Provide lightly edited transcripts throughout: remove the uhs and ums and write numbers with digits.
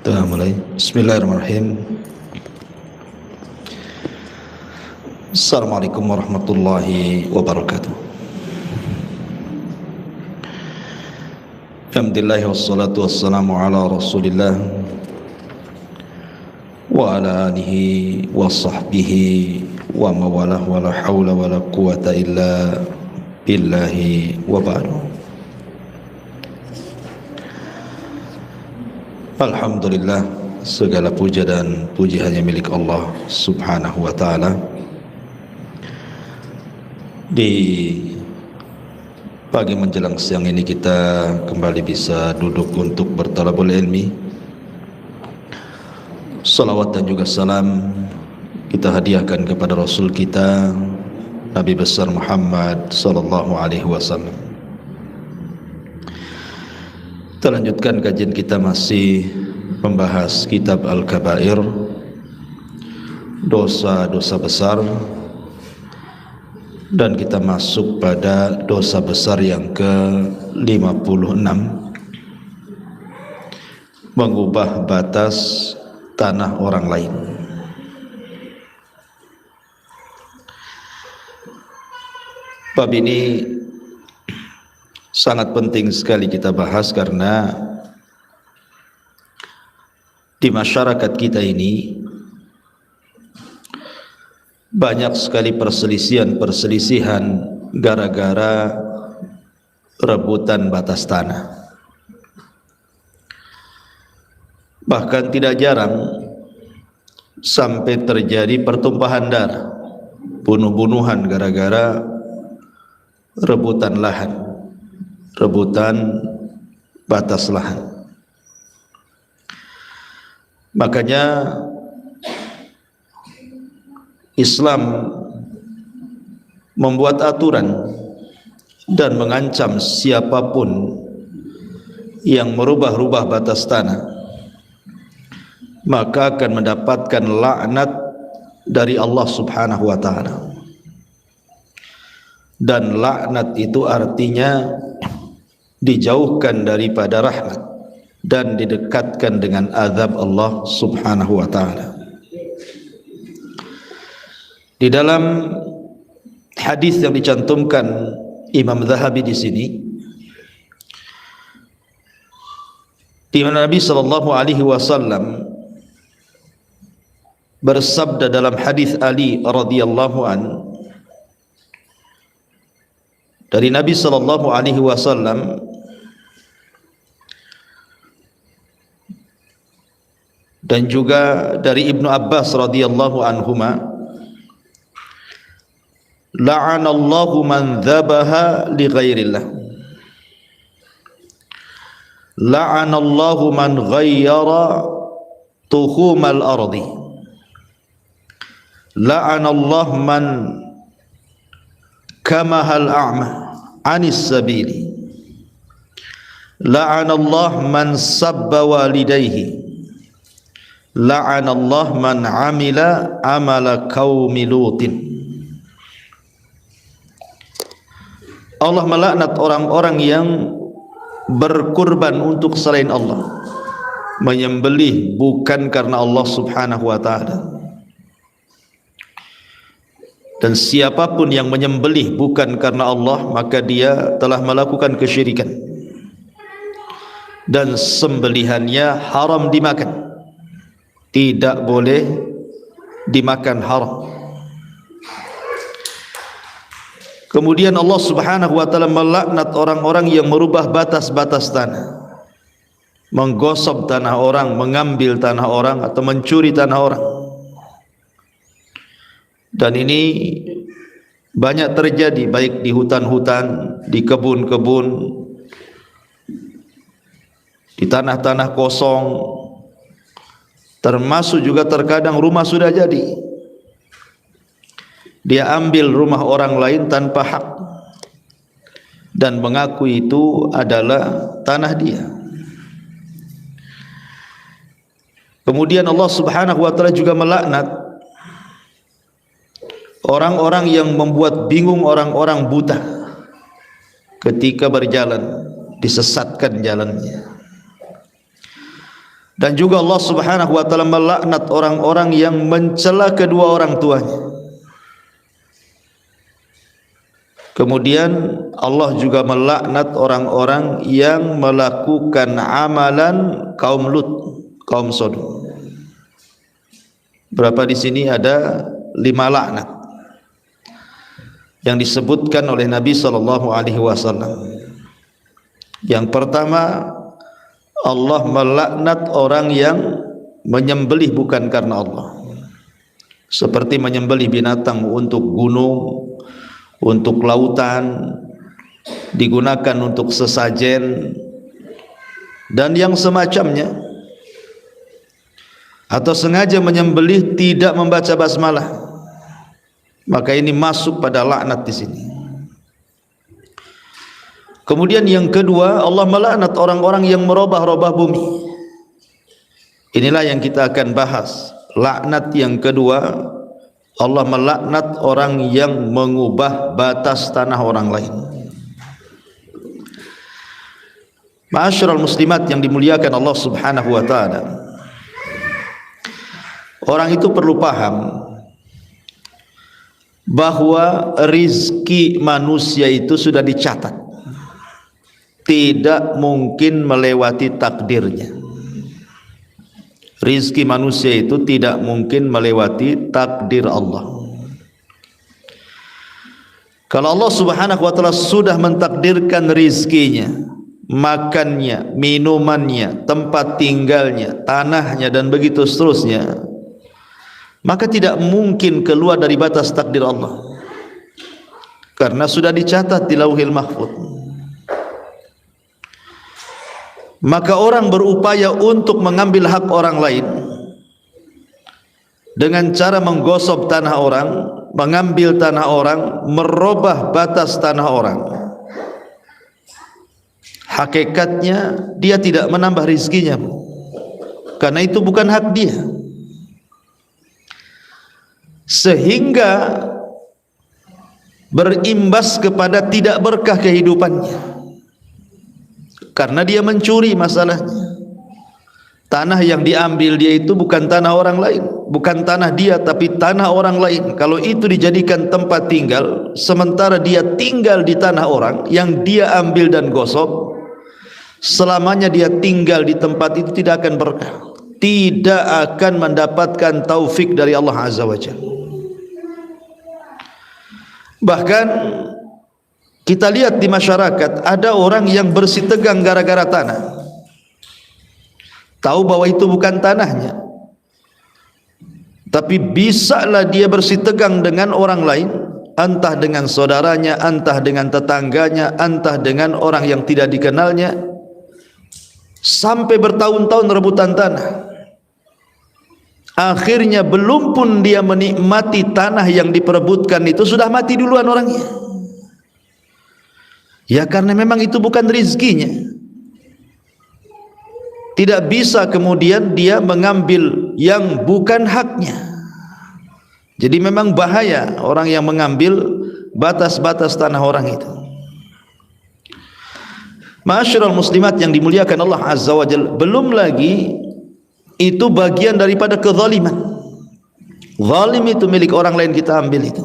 Kita mulai. Bismillahirrahmanirrahim. Assalamualaikum warahmatullahi wabarakatuh. Alhamdulillah wassalatu wassalamu ala Rasulillah wa ala alihi wa sahbihi wa mawalah wa la hawla wa la quwata illa billahi wa ba'du. Alhamdulillah, segala puja dan puji hanya milik Allah subhanahu wa ta'ala. Di pagi menjelang siang ini kita kembali bisa duduk untuk bertalabul ilmi. Salawat dan juga salam kita hadiahkan kepada Rasul kita Nabi besar Muhammad sallallahu alaihi wasallam. Kita lanjutkan kajian kita, masih membahas kitab Al-Kabair, dosa-dosa besar, dan kita masuk pada dosa besar yang ke-56, mengubah batas tanah orang lain. Bab ini sangat penting sekali kita bahas karena di masyarakat kita ini banyak sekali perselisihan gara-gara rebutan batas tanah. Bahkan tidak jarang sampai terjadi pertumpahan darah, bunuh-bunuhan gara-gara rebutan lahan, rebutan batas lahan. Makanya Islam membuat aturan dan mengancam siapapun yang merubah-rubah batas tanah, maka akan mendapatkan laknat dari Allah subhanahu wa ta'ala. Dan laknat itu artinya dijauhkan daripada rahmat dan didekatkan dengan azab Allah subhanahu wa ta'ala. Di dalam hadis yang dicantumkan Imam Zahabi di sini, di mana Nabi sallallahu alaihi wasallam bersabda dalam hadis Ali radhiyallahu an, dari Nabi sallallahu alaihi wasallam, dan juga dari Ibnu Abbas radhiyallahu anhuma, la'anallahu man dzabaha li ghairillah, la'anallahu man ghayyara tuhumal ardi, la'anallahu man kamahal a'ma anis sabili, la'anallahu man sabba walidayhi, la'anallahu man amila amala qaumi lutin. Allah melaknat orang-orang yang berkurban untuk selain Allah, menyembelih bukan karena Allah subhanahu wa ta'ala. Dan siapapun yang menyembelih bukan karena Allah, maka dia telah melakukan kesyirikan, dan sembelihannya haram dimakan, tidak boleh dimakan haram. Kemudian Allah subhanahu wa ta'ala melaknat orang-orang yang merubah batas-batas tanah, menggosok tanah orang, mengambil tanah orang, atau mencuri tanah orang. Dan ini banyak terjadi, baik di hutan-hutan, di kebun-kebun, di tanah-tanah kosong, termasuk juga terkadang rumah sudah jadi, dia ambil rumah orang lain tanpa hak dan mengaku itu adalah tanah dia. Kemudian Allah subhanahu wa ta'ala juga melaknat orang-orang yang membuat bingung orang-orang buta ketika berjalan, disesatkan jalannya. Dan juga Allah Subhanahu wa taala melaknat orang-orang yang mencela kedua orang tuanya. Kemudian Allah juga melaknat orang-orang yang melakukan amalan kaum Lut, kaum Sodom. Berapa di sini ada 5 laknat yang disebutkan oleh Nabi sallallahu alaihi wasallam. Yang pertama, Allah melaknat orang yang menyembelih bukan karena Allah, seperti menyembelih binatang untuk gunung, untuk lautan, digunakan untuk sesajen dan yang semacamnya, atau sengaja menyembelih tidak membaca basmalah, maka ini masuk pada laknat di sini. Kemudian yang kedua, Allah melaknat orang-orang yang merubah-rubah bumi. Inilah yang kita akan bahas. Laknat yang kedua, Allah melaknat orang yang mengubah batas tanah orang lain. Ma'asyiral muslimat yang dimuliakan Allah Subhanahu wa taala. Orang itu perlu paham bahwa rizki manusia itu sudah dicatat, tidak mungkin melewati takdirnya. Rizki manusia itu tidak mungkin melewati takdir Allah. Kalau Allah Subhanahu wa taala sudah mentakdirkan rizkinya, makannya, minumannya, tempat tinggalnya, tanahnya dan begitu seterusnya, maka tidak mungkin keluar dari batas takdir Allah, karena sudah dicatat di Lauhil Mahfuz. Maka orang berupaya untuk mengambil hak orang lain dengan cara menggosok tanah orang, mengambil tanah orang, merubah batas tanah orang. Hakikatnya dia tidak menambah rizkinya, karena itu bukan hak dia, sehingga berimbas kepada tidak berkah kehidupannya. Karena dia mencuri masalahnya. Tanah yang diambil dia itu bukan tanah orang lain, bukan tanah dia tapi tanah orang lain. Kalau itu dijadikan tempat tinggal, sementara dia tinggal di tanah orang yang dia ambil dan gosok, selamanya dia tinggal di tempat itu tidak akan berkah, tidak akan mendapatkan taufik dari Allah Azza wa Jalla. Bahkan kita lihat di masyarakat, ada orang yang bersitegang gara-gara tanah, tahu bahwa itu bukan tanahnya, tapi bisalah dia bersitegang dengan orang lain, entah dengan saudaranya, entah dengan tetangganya, entah dengan orang yang tidak dikenalnya, sampai bertahun-tahun rebutan tanah. Akhirnya belum pun dia menikmati tanah yang diperebutkan itu, sudah mati duluan orangnya. Ya karena memang itu bukan rizkinya. Tidak bisa kemudian dia mengambil yang bukan haknya. Jadi memang bahaya orang yang mengambil batas-batas tanah orang itu. Ma'asyiral muslimat yang dimuliakan Allah Azza wa Jalla, belum lagi itu bagian daripada kezaliman. Zalim itu milik orang lain kita ambil itu.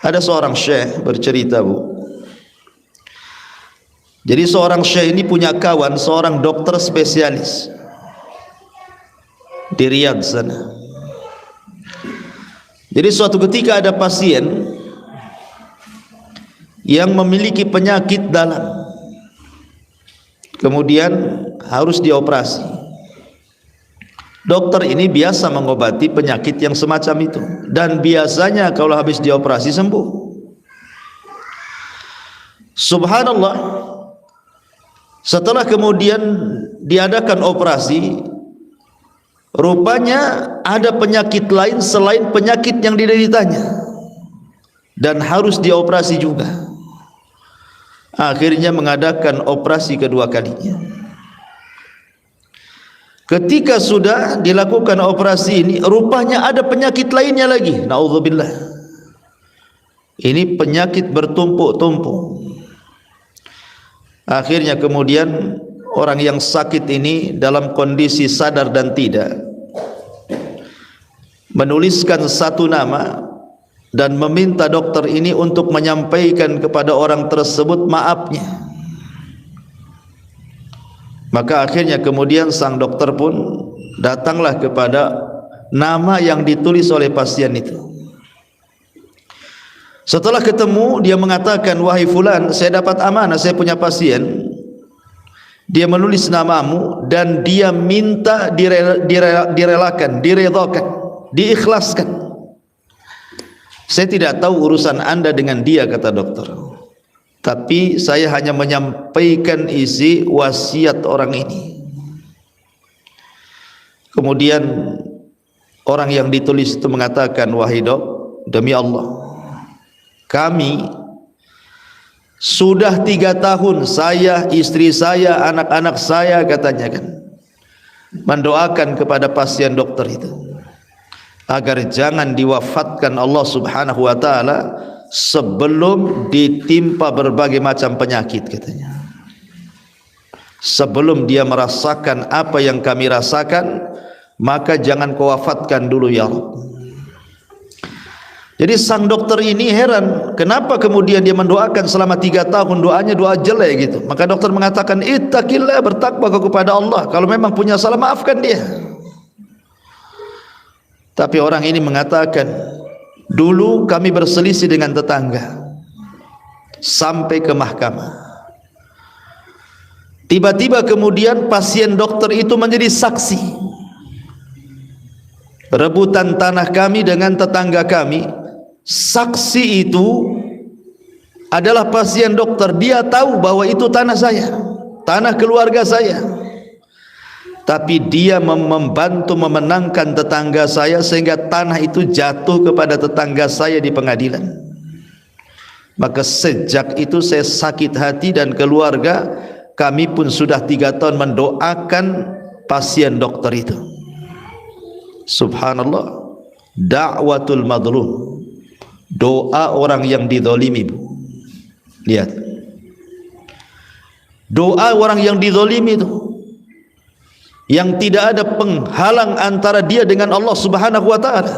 Ada seorang syekh bercerita, Bu. Jadi seorang syekh ini punya kawan, seorang dokter spesialis di Riyadh sana. Jadi suatu ketika ada pasien yang memiliki penyakit dalam, kemudian harus dioperasi. Dokter ini biasa mengobati penyakit yang semacam itu, dan biasanya kalau habis dioperasi sembuh. Subhanallah, setelah kemudian diadakan operasi, rupanya ada penyakit lain selain penyakit yang dideritanya, dan harus dioperasi juga. Akhirnya mengadakan operasi kedua kalinya. Ketika sudah dilakukan operasi ini, rupanya ada penyakit lainnya lagi. Na'udzubillah. Ini penyakit bertumpuk-tumpuk. Akhirnya kemudian orang yang sakit ini dalam kondisi sadar dan tidak, menuliskan satu nama dan meminta dokter ini untuk menyampaikan kepada orang tersebut maafnya. Maka akhirnya kemudian sang dokter pun datanglah kepada nama yang ditulis oleh pasien itu. Setelah ketemu, dia mengatakan, wahai fulan, saya dapat amanah, saya punya pasien, dia menulis namamu dan dia minta direlakan, diredhakan, diikhlaskan. Saya tidak tahu urusan anda dengan dia, kata dokter, tapi saya hanya menyampaikan isi wasiat orang ini. Kemudian orang yang ditulis itu mengatakan, wahai dok, demi Allah, kami sudah 3 tahun, saya, istri saya, anak-anak saya, katanya kan, mendoakan kepada pasien dokter itu agar jangan diwafatkan Allah subhanahu wa ta'ala sebelum ditimpa berbagai macam penyakit, katanya. Sebelum dia merasakan apa yang kami rasakan, maka jangan kau wafatkan dulu ya Rabb. Jadi sang dokter ini heran, kenapa kemudian dia mendoakan selama 3 tahun doanya doa jelek gitu. Maka dokter mengatakan, ittaqillah, bertakwa kepada Allah, kalau memang punya salah maafkan dia. Tapi orang ini mengatakan, dulu kami berselisih dengan tetangga sampai ke mahkamah. Tiba-tiba kemudian pasien dokter itu menjadi saksi. Rebutan tanah kami dengan tetangga kami. Saksi itu adalah pasien dokter. Dia tahu bahwa itu tanah saya, tanah keluarga saya. Tapi dia membantu memenangkan tetangga saya sehingga tanah itu jatuh kepada tetangga saya di pengadilan. Maka sejak itu saya sakit hati dan keluarga kami pun sudah 3 tahun mendoakan pasien dokter itu. Subhanallah, da'watul madlum, doa orang yang dizalimi. Lihat, doa orang yang dizalimi itu, yang tidak ada penghalang antara dia dengan Allah subhanahu wa ta'ala.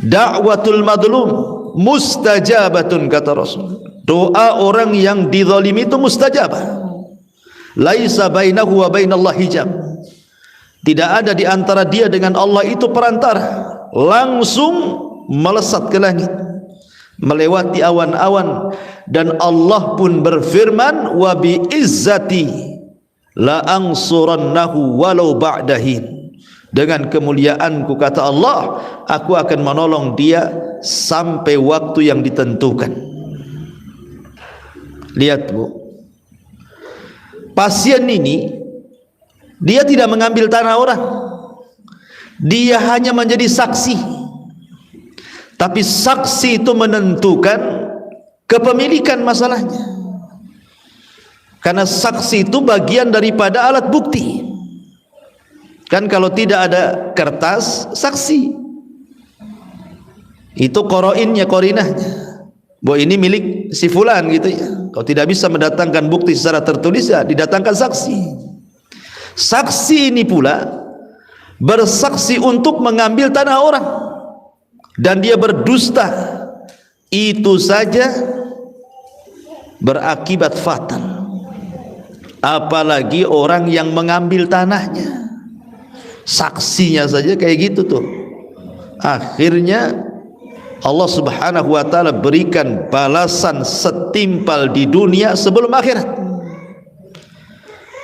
Da'watul madlum mustajabatun, kata Rasul. Doa orang yang dizalimi itu mustajabah. Laisa bainahu wa bainallahi hijab. Tidak ada di antara dia dengan Allah itu perantara. Langsung melesat ke langit, melewati awan-awan, dan Allah pun berfirman, wa bi izzati la ansurannahu walau ba'dahin. Dengan kemuliaanku, kata Allah, aku akan menolong dia sampai waktu yang ditentukan. Lihat Bu, pasien ini dia tidak mengambil tanah orang, dia hanya menjadi saksi. Tapi saksi itu menentukan kepemilikan masalahnya, karena saksi itu bagian daripada alat bukti. Kan kalau tidak ada kertas saksi, itu qoroinnya, korinahnya, bahwa ini milik si fulan gitu ya. Kalau tidak bisa mendatangkan bukti secara tertulis, ya didatangkan saksi. Saksi ini pula bersaksi untuk mengambil tanah orang, dan dia berdusta, itu saja berakibat fatal. Apalagi orang yang mengambil tanahnya, saksinya saja kayak gitu tuh. Akhirnya Allah subhanahu wa ta'ala berikan balasan setimpal di dunia sebelum akhirat.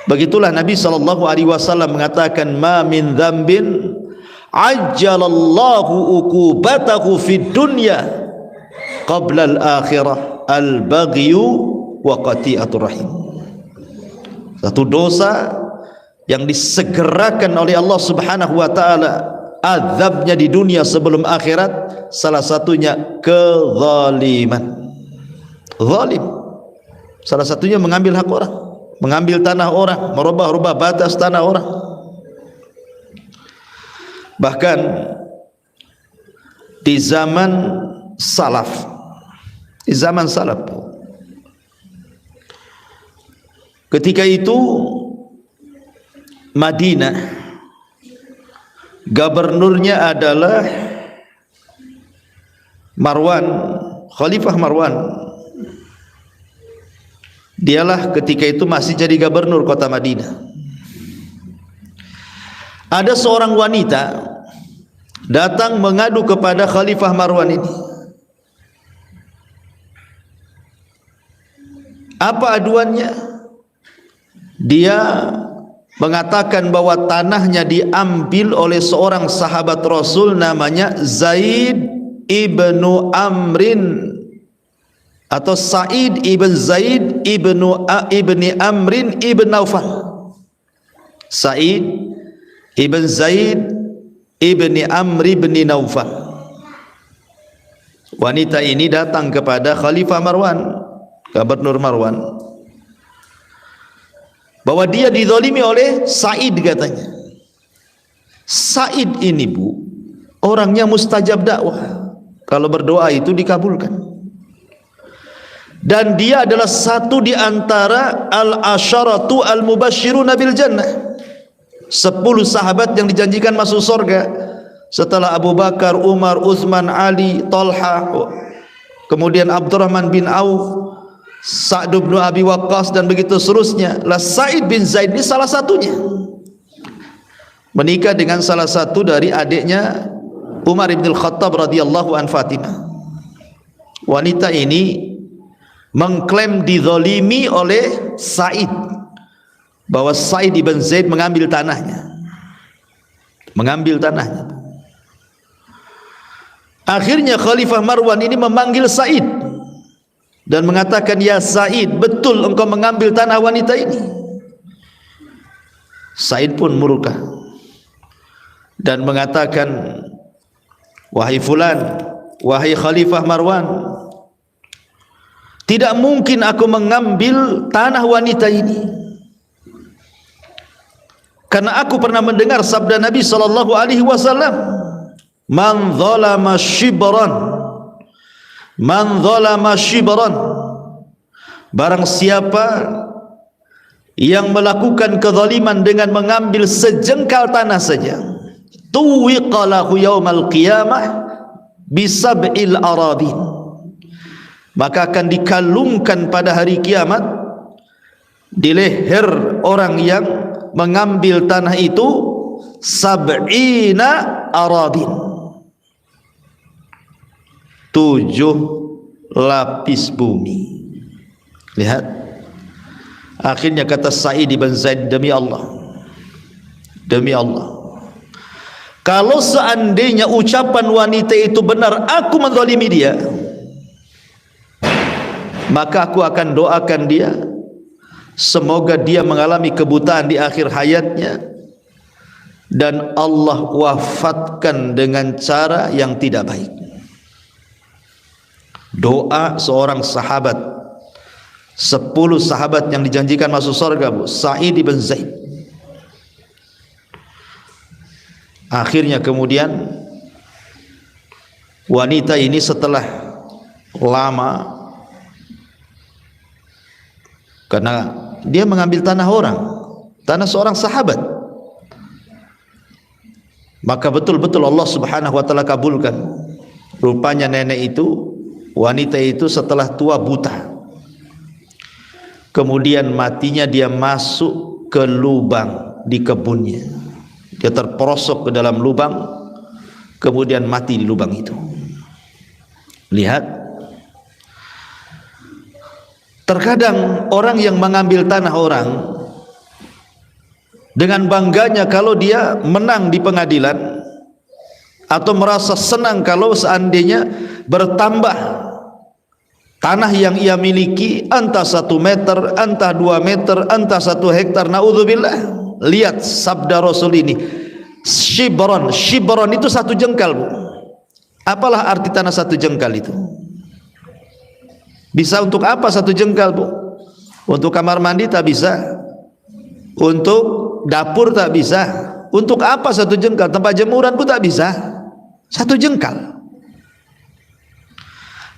Begitulah Nabi SAW mengatakan, ma min dzambin ajjalallahu uqubatahu fid dunya qabla al-akhirah al-baghyu wa qati'atur rahim. Satu dosa yang disegerakan oleh Allah subhanahu wa ta'ala azabnya di dunia sebelum akhirat, salah satunya kezaliman. Zalim, salah satunya mengambil hak orang, mengambil tanah orang, merubah-rubah batas tanah orang. Bahkan di zaman salaf, ketika itu Madinah, gubernurnya adalah Marwan, Khalifah Marwan. Dialah ketika itu masih jadi gubernur kota Madinah. Ada seorang wanita datang mengadu kepada Khalifah Marwan ini. Apa aduannya? Dia mengatakan bahwa tanahnya diambil oleh seorang sahabat Rasul namanya Zaid ibnu Amrin atau Sa'id ibn Zaid ibni Amrin ibn Naufal. Sa'id ibn Zaid ibni Amr ibn Naufal. Wanita ini datang kepada Khalifah Marwan, Gubernur Marwan, bahwa dia dizalimi oleh Sa'id katanya. Sa'id ini bu, orangnya mustajab dakwah. Kalau berdoa itu dikabulkan. Dan dia adalah satu di antara al-asyaratu al-mubashshiruna bil jannah. 10 sahabat yang dijanjikan masuk surga setelah Abu Bakar, Umar, Utsman, Ali, Talha, kemudian Abdurrahman bin Auf, Sa'd bin Abi Waqqas dan begitu seterusnya. Lah Sa'id bin Zaid ini salah satunya. Menikah dengan salah satu dari adiknya Umar bin Khattab radhiyallahu an Fatimah. Wanita ini mengklaim dizalimi oleh Sa'id, bahwa Sa'id bin Zaid mengambil tanahnya. Akhirnya Khalifah Marwan ini memanggil Sa'id dan mengatakan, "Ya Sa'id, betul engkau mengambil tanah wanita ini?" Sa'id pun murka dan mengatakan, "Wahai fulan, wahai Khalifah Marwan, tidak mungkin aku mengambil tanah wanita ini, karena aku pernah mendengar sabda Nabi sallallahu alaihi wasallam, man zalama shibran, barang siapa yang melakukan kezaliman dengan mengambil sejengkal tanah saja, tuwiqa lahu yaumal qiyamah bisab'il aradin, maka akan dikalungkan pada hari kiamat di leher orang yang mengambil tanah itu sab'ina aradin, 7 lapis bumi." Lihat, akhirnya kata Sa'id bin Zaid, demi Allah, kalau seandainya ucapan wanita itu benar, aku menzalimi dia, maka aku akan doakan dia, semoga dia mengalami kebutaan di akhir hayatnya dan Allah wafatkan dengan cara yang tidak baik. Doa seorang sahabat, 10 sahabat yang dijanjikan masuk surga, bu, Sa'id bin Zaid. Akhirnya kemudian wanita ini setelah lama, karena dia mengambil tanah orang, tanah seorang sahabat, maka betul-betul Allah subhanahu wa ta'ala kabulkan. Rupanya nenek itu, wanita itu setelah tua buta, kemudian matinya dia masuk ke lubang di kebunnya. Dia terperosok ke dalam lubang, kemudian mati di lubang itu. Lihat, terkadang orang yang mengambil tanah orang dengan bangganya kalau dia menang di pengadilan, atau merasa senang kalau seandainya bertambah tanah yang ia miliki, entah 1 meter, entah 2 meter, entah 1 hektar, naudzubillah. Lihat sabda Rasul ini, shibron itu 1 jengkal, bu. Apalah arti tanah 1 jengkal itu? Bisa untuk apa 1 jengkal, bu? Untuk kamar mandi tak bisa, untuk dapur tak bisa. Untuk apa 1 jengkal? Tempat jemuran pun tak bisa. 1 jengkal.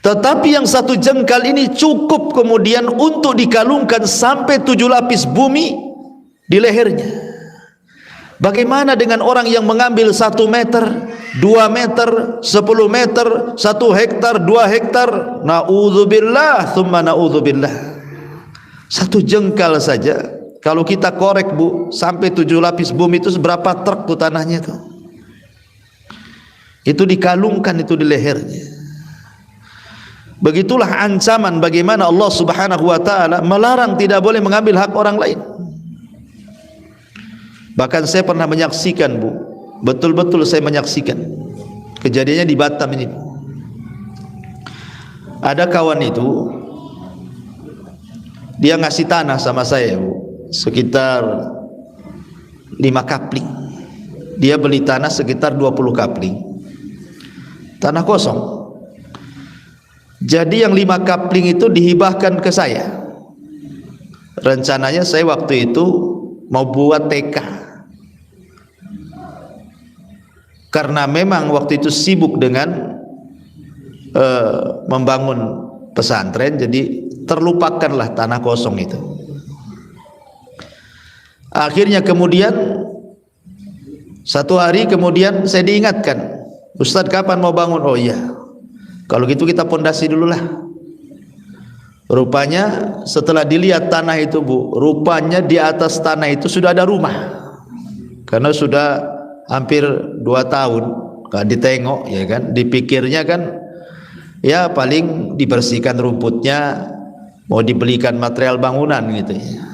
Tetapi yang 1 jengkal ini cukup kemudian untuk dikalungkan sampai 7 lapis bumi di lehernya. Bagaimana dengan orang yang mengambil 1 meter, 2 meter, 10 meter, 1 hektar, 2 hektar? Na'udzubillah, thumma na'udzubillah. 1 jengkal saja, kalau kita korek Bu, sampai 7 lapis bumi itu seberapa truk tuh tanahnya tuh. Itu dikalungkan itu di lehernya. Begitulah ancaman bagaimana Allah Subhanahu wa taala melarang tidak boleh mengambil hak orang lain. Bahkan saya pernah menyaksikan Bu, betul-betul saya menyaksikan kejadiannya di Batam ini. Ada kawan itu, dia ngasih tanah sama saya Bu, sekitar 5 kapling. Dia beli tanah sekitar 20 kapling, tanah kosong. Jadi yang 5 kapling itu dihibahkan ke saya. Rencananya saya waktu itu mau buat TK, karena memang waktu itu sibuk dengan membangun pesantren, jadi terlupakanlah tanah kosong itu. Akhirnya kemudian satu hari kemudian saya diingatkan, Ustadz kapan mau bangun? Oh iya, kalau gitu kita pondasi dulu lah. Rupanya setelah dilihat tanah itu Bu, rupanya di atas tanah itu sudah ada rumah, karena sudah hampir 2 tahun gak ditengok, ya kan. Dipikirnya kan ya paling dibersihkan rumputnya, mau dibelikan material bangunan gitu ya.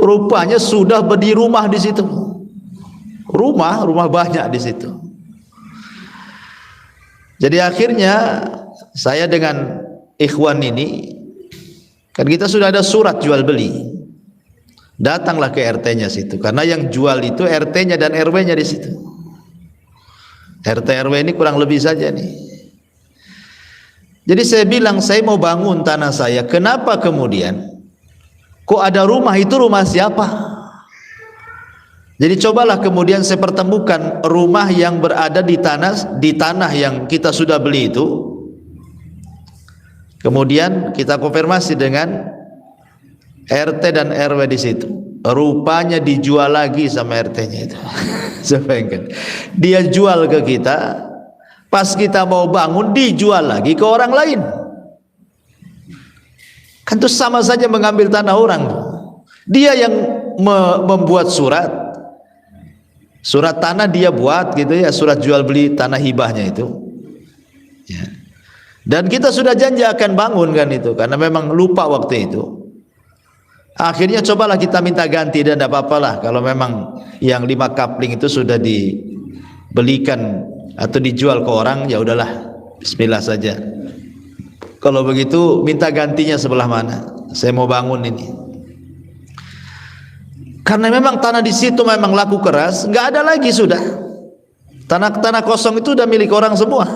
Rupanya sudah berdiri rumah di situ, rumah banyak di situ. Jadi akhirnya saya dengan ikhwan ini, kan kita sudah ada surat jual beli. Datanglah ke RT-nya situ, karena yang jual itu RT-nya dan RW-nya di situ. RT RW ini kurang lebih saja nih. Jadi saya bilang saya mau bangun tanah saya. Kenapa kemudian kok ada rumah? Itu rumah siapa? Jadi cobalah kemudian saya pertemukan rumah yang berada di tanah yang kita sudah beli itu. Kemudian kita konfirmasi dengan RT dan RW di situ. Rupanya dijual lagi sama RT-nya itu. Dia jual ke kita, pas kita mau bangun dijual lagi ke orang lain. Kan itu sama saja mengambil tanah orang. Dia yang membuat surat tanah dia buat gitu ya, surat jual beli tanah hibahnya itu ya. Dan kita sudah janji akan bangun kan itu, karena memang lupa waktu itu. Akhirnya cobalah kita minta ganti, dan tidak apa-apalah kalau memang yang 5 kapling itu sudah dibelikan atau dijual ke orang, ya udahlah, bismillah saja. Kalau begitu minta gantinya sebelah mana? Saya mau bangun ini. Karena memang tanah di situ memang laku keras, nggak ada lagi sudah. Tanah kosong itu udah milik orang semua.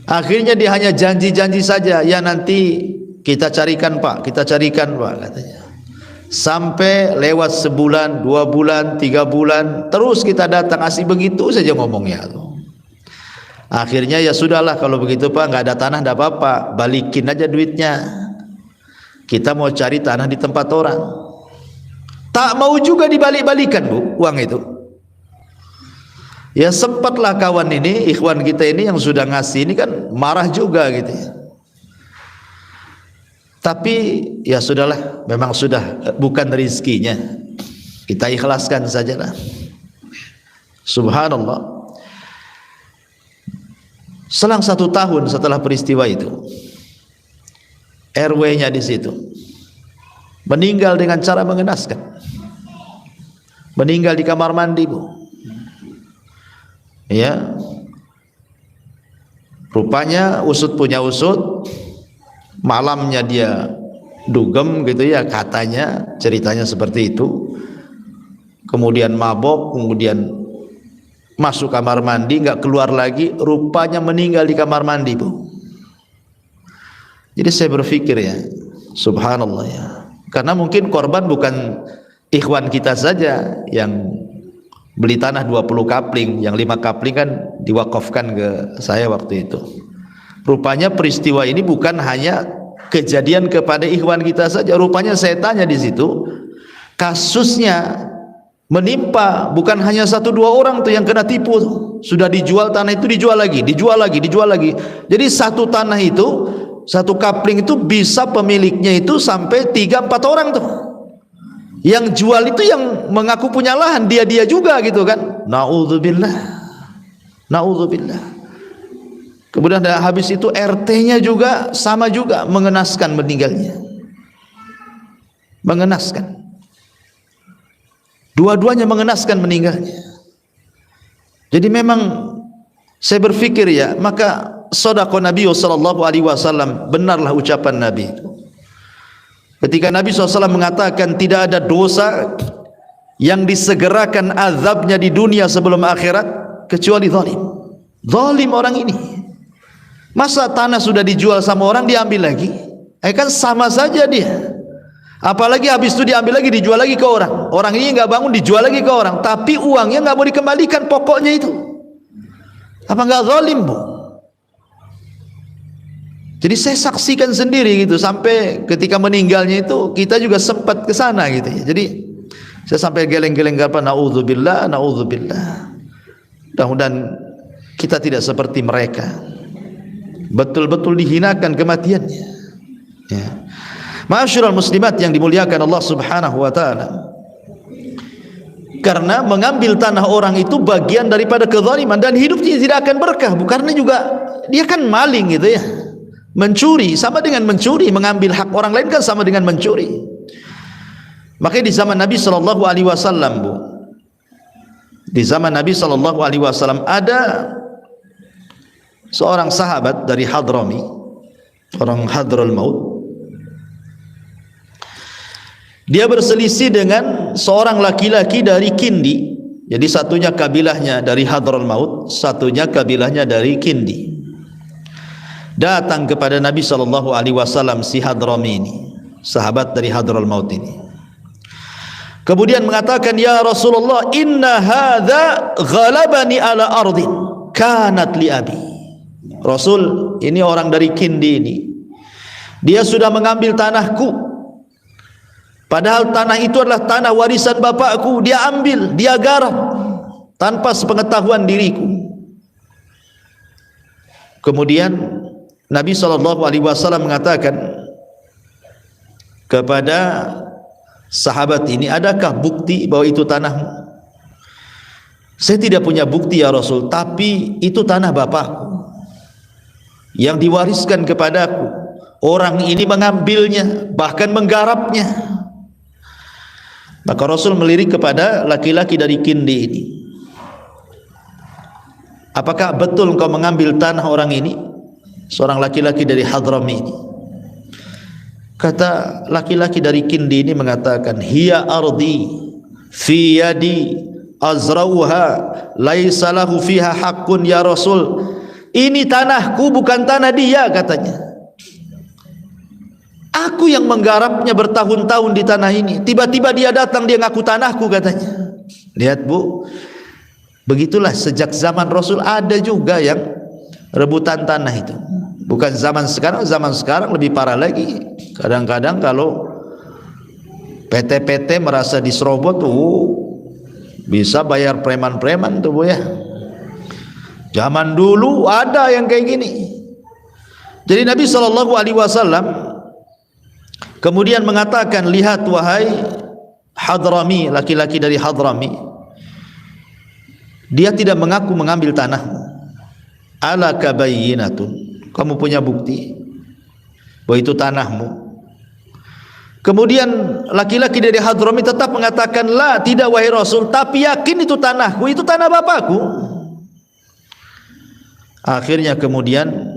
Akhirnya dia hanya janji-janji saja, ya nanti kita carikan Pak, katanya. Sampai lewat sebulan, 2 bulan, 3 bulan, terus kita datang, asih begitu saja ngomongnya. Akhirnya ya sudahlah kalau begitu Pak, nggak ada tanah, nggak apa-apa, balikin aja duitnya. Kita mau cari tanah di tempat orang. Tak mau juga dibalik-balikan Bu, uang itu. Ya sempatlah kawan ini, ikhwan kita ini yang sudah ngasih ini kan marah juga gitu ya. Tapi ya sudahlah, memang sudah bukan rizkinya, kita ikhlaskan sajalah. Subhanallah. Selang 1 tahun setelah peristiwa itu, RW-nya di situ meninggal dengan cara mengenaskan. Meninggal di kamar mandi Bu. Ya. Rupanya usut punya usut. Malamnya dia dugem gitu ya, katanya, ceritanya seperti itu. Kemudian mabok, kemudian masuk kamar mandi, nggak keluar lagi, rupanya meninggal di kamar mandi Bu. Jadi saya berpikir ya, subhanallah ya, karena mungkin korban bukan ikhwan kita saja yang beli tanah 20 kapling, yang 5 kapling kan diwakafkan ke saya waktu itu. Rupanya peristiwa ini bukan hanya kejadian kepada ikhwan kita saja. Rupanya saya tanya di situ, kasusnya menimpa, bukan hanya 1-2 orang tuh yang kena tipu tuh. Sudah dijual tanah itu, dijual lagi. Jadi satu tanah itu, satu kapling itu bisa pemiliknya itu sampai 3-4 orang tuh. Yang jual itu yang mengaku punya lahan, dia juga gitu kan. Naudzubillah. Kemudian habis itu RT-nya juga sama juga mengenaskan meninggalnya. Mengenaskan. Dua-duanya mengenaskan meninggalnya. Jadi memang saya berpikir ya, maka shadaqah Nabi sallallahu alaihi wasallam, benarlah ucapan Nabi itu. Ketika Nabi SAW mengatakan tidak ada dosa yang disegerakan azabnya di dunia sebelum akhirat kecuali zalim. Zalim orang ini. Masa tanah sudah dijual sama orang diambil lagi? Kan sama saja dia. Apalagi habis itu diambil lagi, dijual lagi ke orang. Orang ini nggak bangun, dijual lagi ke orang. Tapi uangnya nggak mau dikembalikan, pokoknya itu. Apa nggak zalim, Bu? Jadi saya saksikan sendiri gitu, sampai ketika meninggalnya itu kita juga sempat ke sana gitu ya. Jadi saya sampai geleng-geleng apa, naudzubillah. Mudah-mudahan kita tidak seperti mereka. Betul-betul dihinakan kematiannya. Ya. Ma'asyiral muslimat yang dimuliakan Allah Subhanahu wa taala. Karena mengambil tanah orang itu bagian daripada kezaliman dan hidupnya tidak akan berkah, karena juga dia kan maling gitu ya. Mencuri sama dengan mencuri, mengambil hak orang lain kan sama dengan mencuri. Makanya di zaman Nabi sallallahu alaihi wasallam, Bu. Di zaman Nabi sallallahu alaihi wasallam ada seorang sahabat dari Hadrami, orang Hadral Maut. Dia berselisih dengan seorang laki-laki dari Kindi. Jadi satunya kabilahnya dari Hadral Maut, satunya kabilahnya dari Kindi. Datang kepada Nabi sallallahu alaihi wasallam si Hadrami ini, sahabat dari Hadral Maut ini. Kemudian mengatakan, "Ya Rasulullah, inna hadza ghalabani ala ardin kanat li abi." Rasul, ini orang dari Kindi ini. Dia sudah mengambil tanahku. Padahal tanah itu adalah tanah warisan bapakku, dia ambil, dia garap tanpa sepengetahuan diriku. Kemudian Nabi SAW mengatakan kepada sahabat ini, adakah bukti bahwa itu tanahmu? Saya tidak punya bukti ya Rasul, tapi itu tanah bapakku yang diwariskan kepadaku. Orang ini mengambilnya, bahkan menggarapnya. Maka Rasul melirik kepada laki-laki dari Kindi ini. Apakah betul engkau mengambil tanah orang ini? Seorang laki-laki dari Hadrami ini. Kata laki-laki dari Kindi ini mengatakan, hiya ardi fi yadi azrauha laisa lahu fiha haqqun ya Rasul. Ini tanahku, bukan tanah dia, katanya. Aku yang menggarapnya bertahun-tahun di tanah ini. Tiba-tiba dia datang, dia ngaku tanahku, katanya. Lihat, Bu, begitulah sejak zaman Rasul ada juga yang rebutan tanah itu. Bukan zaman sekarang lebih parah lagi. Kadang-kadang kalau PT-PT merasa diserobot tuh, bisa bayar preman-preman tuh, Bu, ya. Zaman dulu ada yang kayak gini. Jadi Nabi SAW kemudian mengatakan, lihat wahai Hadrami, laki-laki dari Hadrami, dia tidak mengaku mengambil tanahmu. Alaka bayyinatun, kamu punya bukti bahwa itu tanahmu? Kemudian laki-laki dari Hadrami tetap mengatakan, la, tidak wahai Rasul, tapi yakin itu tanahku, itu tanah bapakku. Akhirnya kemudian,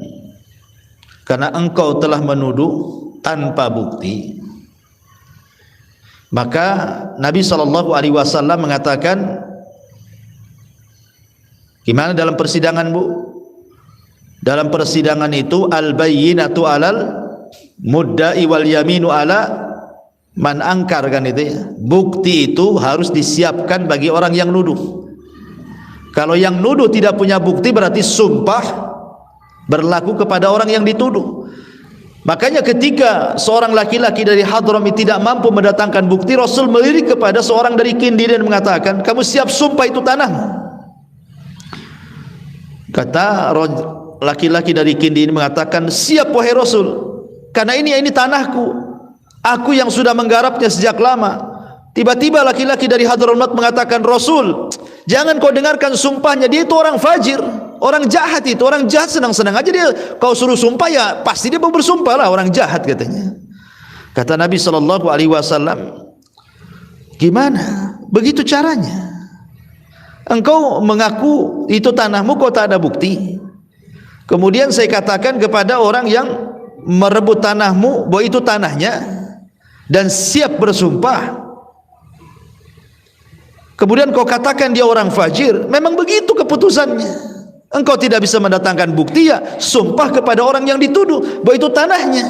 karena engkau telah menuduh tanpa bukti, maka Nabi SAW mengatakan, gimana dalam persidangan, Bu? Dalam persidangan itu, al-bayyinatu alal mudda'i wal yaminu ala man angkar, kan itu ya. Bukti itu harus disiapkan bagi orang yang nuduh. Kalau yang nuduh tidak punya bukti, berarti sumpah berlaku kepada orang yang dituduh. Makanya ketika seorang laki-laki dari Hadramit tidak mampu mendatangkan bukti, Rasul melirik kepada seorang dari Kindi dan mengatakan, kamu siap sumpah itu tanahmu? Kata laki-laki dari Kindi ini mengatakan, siap wahai Rasul, karena ini tanahku, aku yang sudah menggarapnya sejak lama. Tiba-tiba laki-laki dari Hadramut mengatakan, Rasul, jangan kau dengarkan sumpahnya, dia itu orang fajir, orang jahat itu, orang jahat senang-senang aja dia, kau suruh sumpah ya pasti dia mau bersumpah lah, orang jahat katanya. Kata Nabi SAW, gimana? Begitu caranya. Engkau mengaku itu tanahmu, kau tak ada bukti. Kemudian saya katakan kepada orang yang merebut tanahmu bahwa itu tanahnya dan siap bersumpah, kemudian kau katakan dia orang fajir, memang begitu keputusannya. Engkau tidak bisa mendatangkan bukti, ya sumpah kepada orang yang dituduh bahwa itu tanahnya.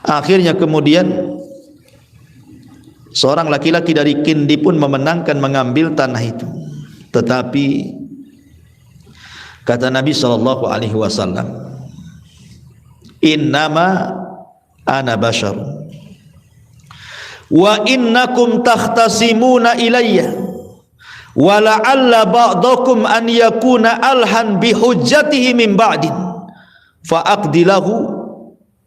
Akhirnya kemudian seorang laki-laki dari Kindi pun memenangkan mengambil tanah itu. Tetapi kata Nabi SAW, innama ana bashar wa innakum takhtasimuna ilayya wa la'alla ba'dakum an yakuna alhan bihujjatihi min ba'din fa aqdilahu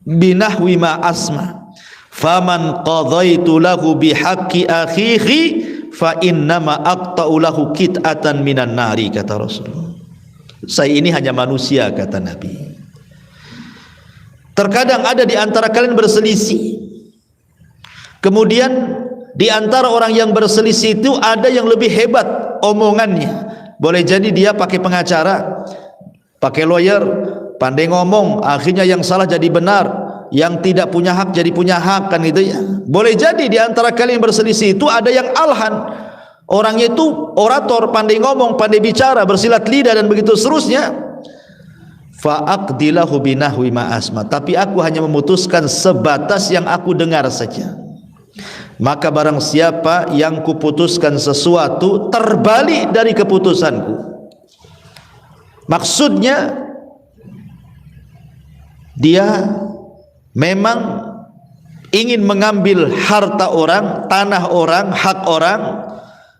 binahwi ma asma faman qadaitu lahu bihaqqi akhihi fa innama aqta'u lahu kit'atan minan nari, kata Rasul. Saya ini hanya manusia, kata Nabi. Terkadang ada di antara kalian berselisih, kemudian di antara orang yang berselisih itu ada yang lebih hebat omongannya. Boleh jadi dia pakai pengacara, pakai lawyer, pandai ngomong, akhirnya yang salah jadi benar, yang tidak punya hak jadi punya hak, kan gitu ya. Boleh jadi di antara kalian yang berselisih itu ada yang alhan, orangnya itu orator, pandai ngomong, pandai bicara, bersilat lidah dan begitu seterusnya. Fa'aqdilahu binahwi ma asma, tapi aku hanya memutuskan sebatas yang aku dengar saja. Maka barang siapa yang kuputuskan sesuatu terbalik dari keputusanku, maksudnya dia memang ingin mengambil harta orang, tanah orang, hak orang,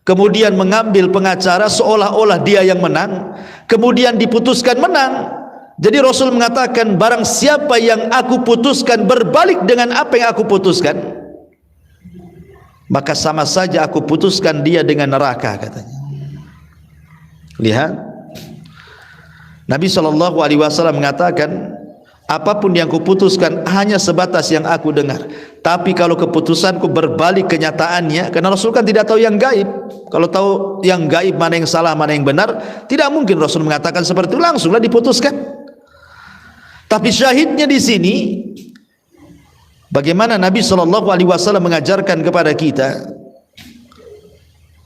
kemudian mengambil pengacara seolah-olah dia yang menang, kemudian diputuskan menang. Jadi Rasul mengatakan, barang siapa yang aku putuskan berbalik dengan apa yang aku putuskan, maka sama saja aku putuskan dia dengan neraka, katanya. Lihat, Nabi SAW mengatakan, apapun yang kuputuskan hanya sebatas yang aku dengar. Tapi kalau keputusanku berbalik kenyataannya, karena Rasul kan tidak tahu yang gaib. Kalau tahu yang gaib, mana yang salah, mana yang benar, tidak mungkin Rasul mengatakan seperti itu, langsunglah diputuskan. Tapi syahidnya di sini, bagaimana Nabi SAW mengajarkan kepada kita,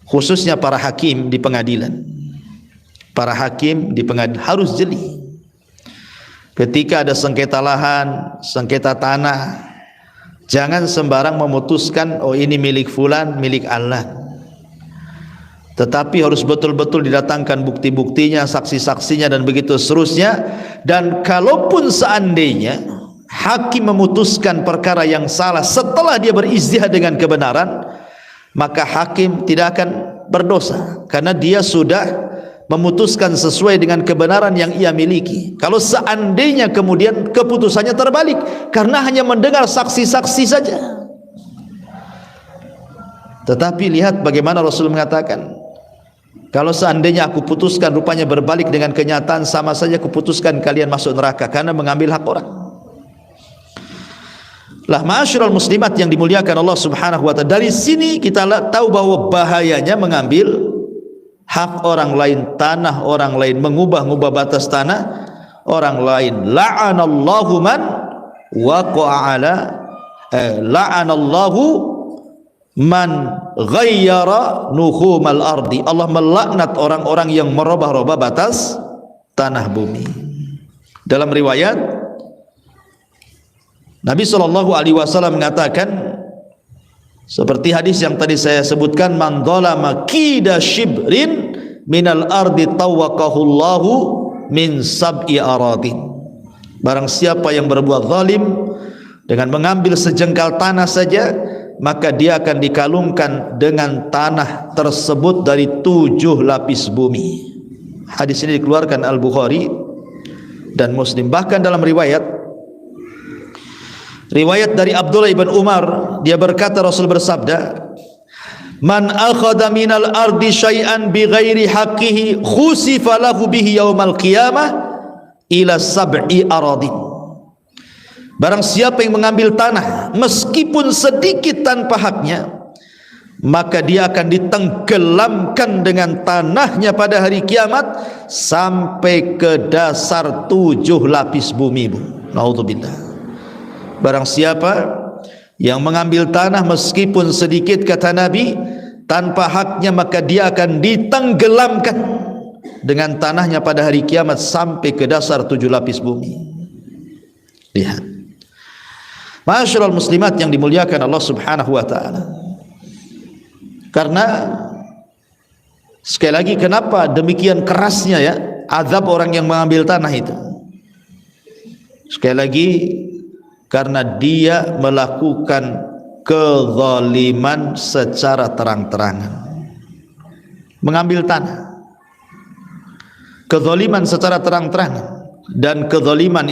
khususnya para hakim di pengadilan. Para hakim di pengadilan harus jeli. Ketika ada sengketa lahan, sengketa tanah, jangan sembarang memutuskan, oh ini milik fulan, milik Allah. Tetapi harus betul-betul didatangkan bukti-buktinya, saksi-saksinya dan begitu seterusnya. Dan kalaupun seandainya hakim memutuskan perkara yang salah setelah dia berijtihad dengan kebenaran, maka hakim tidak akan berdosa karena dia sudah memutuskan sesuai dengan kebenaran yang ia miliki. Kalau seandainya kemudian keputusannya terbalik karena hanya mendengar saksi-saksi saja. Tetapi lihat bagaimana Rasul mengatakan, kalau seandainya aku putuskan rupanya berbalik dengan kenyataan, sama saja kuputuskan kalian masuk neraka karena mengambil hak orang. Lah ma'asyiral muslimat yang dimuliakan Allah Subhanahu wa taala, dari sini kita tahu bahwa bahayanya mengambil hak orang lain, tanah orang lain, mengubah-ubah batas tanah orang lain. La'anallahu man waqa'a ala la'anallahu man ghayyara nuhumal ardi. Allah melaknat orang-orang yang merubah-rubah batas tanah bumi. Dalam riwayat Nabi SAW mengatakan, seperti hadis yang tadi saya sebutkan, man dzalama qida shibrin minal ardi tawaqahullahu min sab'i aradin. Barang siapa yang berbuat zalim dengan mengambil sejengkal tanah saja, maka dia akan dikalungkan dengan tanah tersebut dari 7 lapis bumi. Hadis ini dikeluarkan Al-Bukhari dan Muslim. Bahkan dalam riwayat dari Abdullah ibn Umar, dia berkata, Rasul bersabda, "Man akhadha minal ardi syai'an bighairi haqqihi khusifa lahu bihi yaumal qiyamah ila 7 aradin." Barang siapa yang mengambil tanah meskipun sedikit tanpa haknya, maka dia akan ditenggelamkan dengan tanahnya pada hari kiamat sampai ke dasar 7 lapis bumi. Naudzubillah. Barang siapa yang mengambil tanah meskipun sedikit, kata Nabi, tanpa haknya, maka dia akan ditenggelamkan dengan tanahnya pada hari kiamat sampai ke dasar 7 lapis bumi. Lihat, ma'asyiral muslimat yang dimuliakan Allah Subhanahu wa taala. Karena sekali lagi, kenapa demikian kerasnya ya azab orang yang mengambil tanah itu? Sekali lagi, karena dia melakukan kezaliman secara terang-terangan. Mengambil tanah, kezaliman secara terang-terangan. Dan kezaliman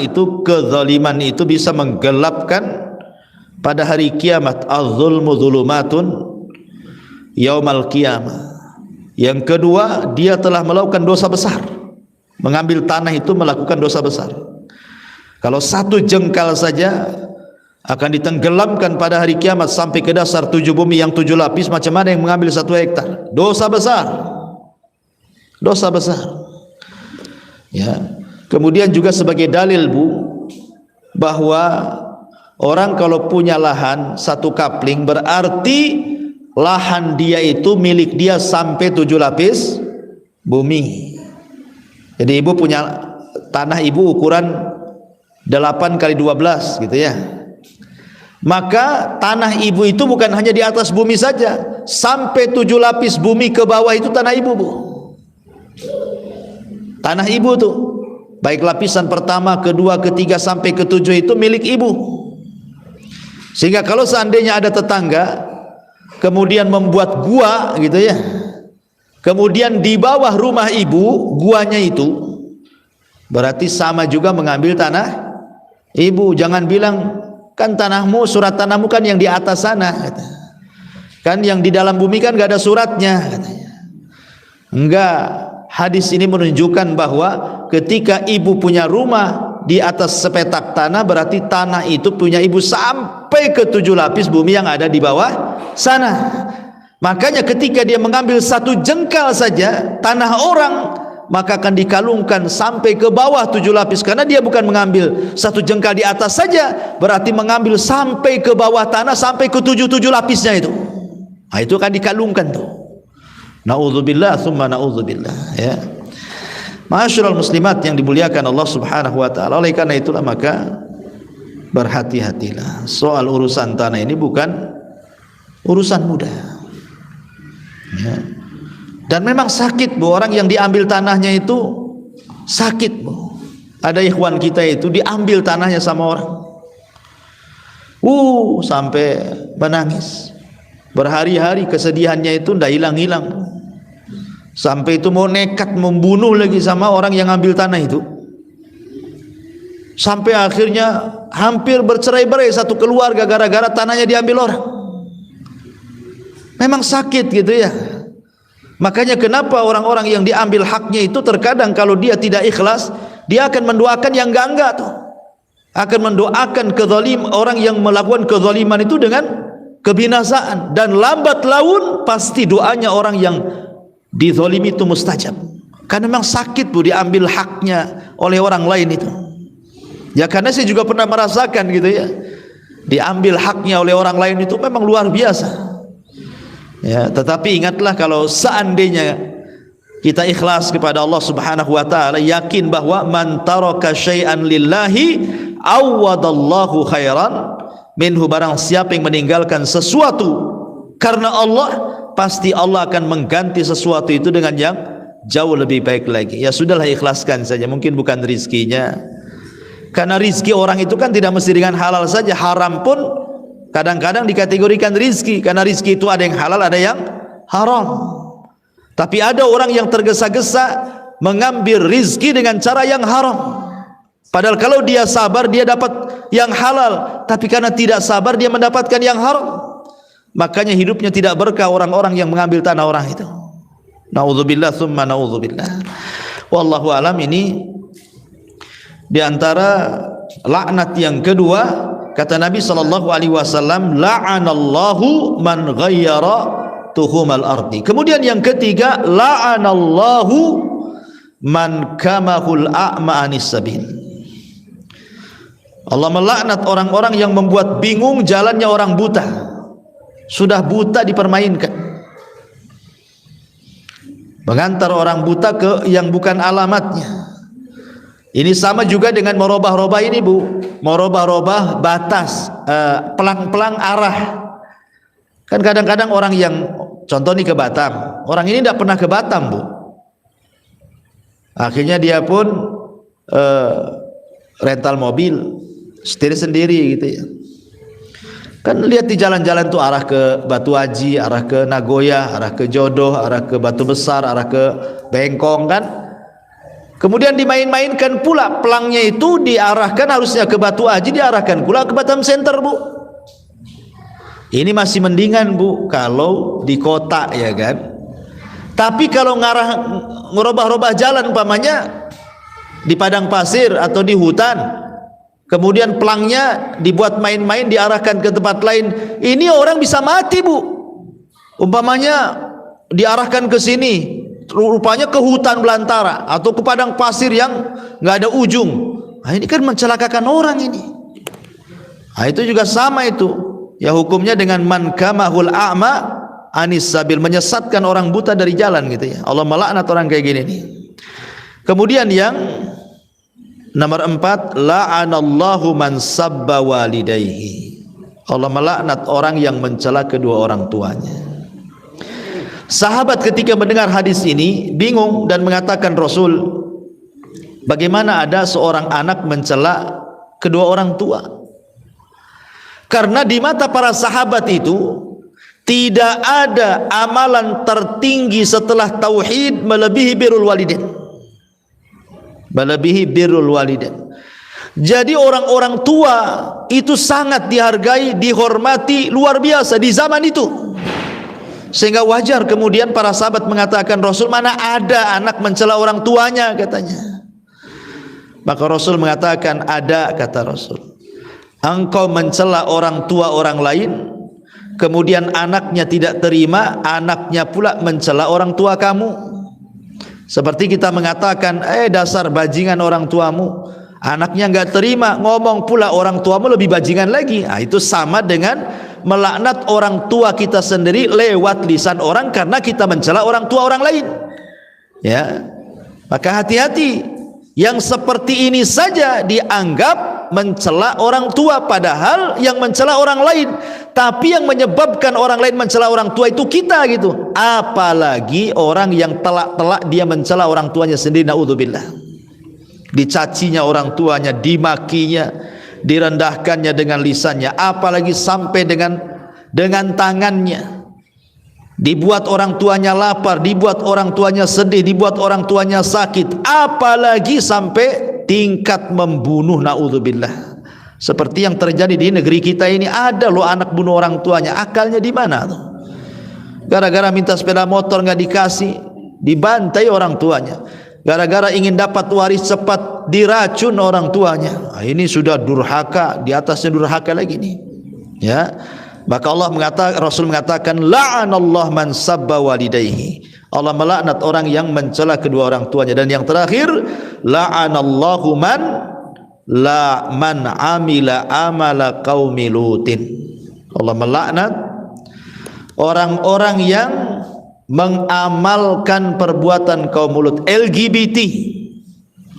itu bisa menggelapkan pada hari kiamat. Az-zulmu zulumatun yaumal qiyamah. Yang kedua, dia telah melakukan dosa besar. Mengambil tanah itu melakukan dosa besar. Kalau 1 jengkal saja akan ditenggelamkan pada hari kiamat sampai ke dasar 7 bumi yang 7 lapis. Macam mana yang mengambil 1 hektar? Dosa besar. Dosa besar. Ya. Kemudian juga sebagai dalil, Bu, bahwa orang kalau punya lahan 1 kapling, berarti lahan dia itu milik dia sampai 7 lapis bumi. Jadi ibu punya tanah, ibu ukuran 8 kali 12 gitu ya. Maka tanah ibu itu bukan hanya di atas bumi saja, sampai 7 lapis bumi ke bawah itu tanah ibu, Bu. Tanah ibu tuh, baik lapisan pertama, kedua, ketiga sampai ke-7 itu milik ibu. Sehingga kalau seandainya ada tetangga kemudian membuat gua gitu ya, kemudian di bawah rumah ibu guanya itu, berarti sama juga mengambil tanah ibu. Jangan bilang, kan tanahmu, surat tanahmu kan yang di atas sana, kata. Kan yang di dalam bumi kan gak ada suratnya, katanya. Enggak, hadis ini menunjukkan bahwa ketika ibu punya rumah di atas sepetak tanah, berarti tanah itu punya ibu sampai ke 7 lapis bumi yang ada di bawah sana. Makanya ketika dia mengambil 1 jengkal saja tanah orang, maka akan dikalungkan sampai ke bawah 7 lapis. Karena dia bukan mengambil 1 jengkal di atas saja, berarti mengambil sampai ke bawah tanah, sampai ke 7 lapisnya itu. Nah, itu akan dikalungkan tuh. Na'udzubillah tsumma na'udzubillah, ya. Ma'asyiral muslimat yang dimuliakan Allah Subhanahu wa taala. Oleh karena itulah maka berhati-hatilah. Soal urusan tanah ini bukan urusan mudah. Ya. Dan memang sakit, Bu, orang yang diambil tanahnya itu sakit, Bu. Ada ikhwan kita itu diambil tanahnya sama orang. Sampai menangis. Berhari-hari kesedihannya itu tidak hilang-hilang. Sampai itu mau nekat membunuh lagi sama orang yang ambil tanah itu. Sampai akhirnya hampir bercerai-berai satu keluarga gara-gara tanahnya diambil orang. Memang sakit gitu ya. Makanya kenapa orang-orang yang diambil haknya itu terkadang kalau dia tidak ikhlas, dia akan mendoakan yang enggak-enggak tuh. Akan mendoakan orang yang melakukan kezaliman itu dengan kebinasaan, dan lambat laun pasti doanya orang yang dizalimi itu mustajab. Karena memang sakit, Bu, diambil haknya oleh orang lain itu. Ya, karena saya juga pernah merasakan gitu ya. Diambil haknya oleh orang lain itu memang luar biasa. Ya, tetapi ingatlah kalau seandainya kita ikhlas kepada Allah Subhanahu wa taala, yakin bahwa man taraka syai'an lillahi awwadallahu khairan minhu. Barang siapa yang meninggalkan sesuatu karena Allah, pasti Allah akan mengganti sesuatu itu dengan yang jauh lebih baik lagi. Ya sudahlah, ikhlaskan saja. Mungkin bukan rizkinya, Karena rizki orang itu kan tidak mesti dengan halal saja, haram pun kadang-kadang dikategorikan rizki, karena rizki itu ada yang halal, ada yang haram. Tapi ada orang yang tergesa-gesa mengambil rizki dengan cara yang haram. Padahal kalau dia sabar dia dapat yang halal, tapi karena tidak sabar dia mendapatkan yang haram. Makanya hidupnya tidak berkah orang-orang yang mengambil tanah orang itu. Na'udzubillah tsumma na'udzubillah. Wallahu alam. Ini di antara laknat yang kedua, kata Nabi sallallahu alaihi wasallam, la'anallahu man ghayyara tuhumal ardi. Kemudian yang ketiga, la'anallahu man kamahul a'ma anis sabil. Allah melaknat orang-orang yang membuat bingung jalannya orang buta. Sudah buta dipermainkan, mengantar orang buta ke yang bukan alamatnya. Ini sama juga dengan merubah-rubah ini, Bu. Merubah-rubah batas, pelang-pelang arah. Kan kadang-kadang orang yang, contoh nih ke Batam, orang ini tidak pernah ke Batam, Bu. Akhirnya dia pun rental mobil, setir sendiri gitu ya. Kan lihat di jalan-jalan tuh arah ke Batu Haji, arah ke Nagoya, arah ke Jodoh, arah ke Batu Besar, arah ke Bengkong kan. Kemudian dimain-mainkan pula, pelangnya itu diarahkan harusnya ke Batu Haji, diarahkan pula ke Batam Center, Bu. Ini masih mendingan, Bu, kalau di kota ya kan. Tapi kalau ngerubah-rubah jalan umpamanya di padang pasir atau di hutan, kemudian pelangnya dibuat main-main, diarahkan ke tempat lain, ini orang bisa mati, Bu. Umpamanya diarahkan ke sini, rupanya ke hutan belantara atau ke padang pasir yang nggak ada ujung. Nah, ini kan mencelakakan orang ini. Nah, itu juga sama itu. Ya hukumnya dengan man kamahul a'ma anis sabil, menyesatkan orang buta dari jalan gitu ya. Allah melaknat orang kayak gini nih. Kemudian yang nomor 4, la'anallahu man sabba walidayhi. Allah melaknat orang yang mencela kedua orang tuanya. Sahabat ketika mendengar hadis ini bingung dan mengatakan, Rasul, bagaimana ada seorang anak mencela kedua orang tua? Karena di mata para sahabat itu tidak ada amalan tertinggi setelah tauhid melebihi birrul walidain. Melebihi birrul walidain. Jadi orang-orang tua itu sangat dihargai, dihormati luar biasa di zaman itu. Sehingga wajar kemudian para sahabat mengatakan, Rasul, mana ada anak mencela orang tuanya, katanya. Maka Rasul mengatakan, ada, kata Rasul. Engkau mencela orang tua orang lain, kemudian anaknya tidak terima, anaknya pula mencela orang tua kamu. Seperti kita mengatakan, dasar bajingan orang tuamu, anaknya enggak terima, ngomong pula orang tuamu lebih bajingan lagi. Nah, itu sama dengan melaknat orang tua kita sendiri lewat lisan orang karena kita mencela orang tua orang lain. Ya, maka hati-hati. Yang seperti ini saja dianggap mencela orang tua, padahal yang mencela orang lain. Tapi yang menyebabkan orang lain mencela orang tua itu kita gitu. Apalagi orang yang telak-telak dia mencela orang tuanya sendiri, naudzubillah. Dicacinya orang tuanya, dimakinya, direndahkannya dengan lisannya, apalagi sampai dengan tangannya. Dibuat orang tuanya lapar, dibuat orang tuanya sedih, dibuat orang tuanya sakit, apalagi sampai tingkat membunuh, naudzubillah. Seperti yang terjadi di negeri kita ini, ada loh anak bunuh orang tuanya. Akalnya di mana tuh? Gara-gara minta sepeda motor nggak dikasih, dibantai orang tuanya. Gara-gara ingin dapat waris cepat, diracun orang tuanya. Nah, ini sudah durhaka, di atasnya durhaka lagi nih. Ya. Maka Rasul mengatakan, la'anallahu man sabba walidayhi. Allah melaknat orang yang mencela kedua orang tuanya. Dan yang terakhir, la'anallahu man amila amala qaumi lutin. Allah melaknat orang-orang yang mengamalkan perbuatan kaum Lut, LGBT.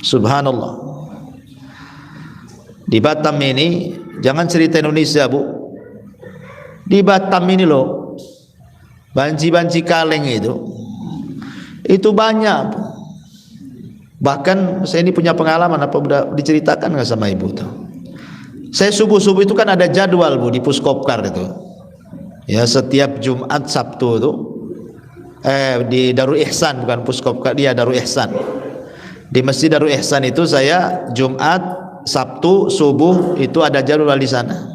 Subhanallah. Di Batam ini, jangan cerita Indonesia, Bu. Di Batam ini loh, banci-banci kaleng itu banyak. Bahkan saya ini punya pengalaman, apa udah diceritakan nggak sama ibu tuh? Saya subuh-subuh itu kan ada jadwal Bu di Puskopkar itu. Ya, setiap Jumat Sabtu itu di Darul Ihsan, bukan Puskopkar, dia Darul Ihsan. Di Masjid Darul Ihsan itu saya Jumat, Sabtu subuh itu ada jadwal di sana.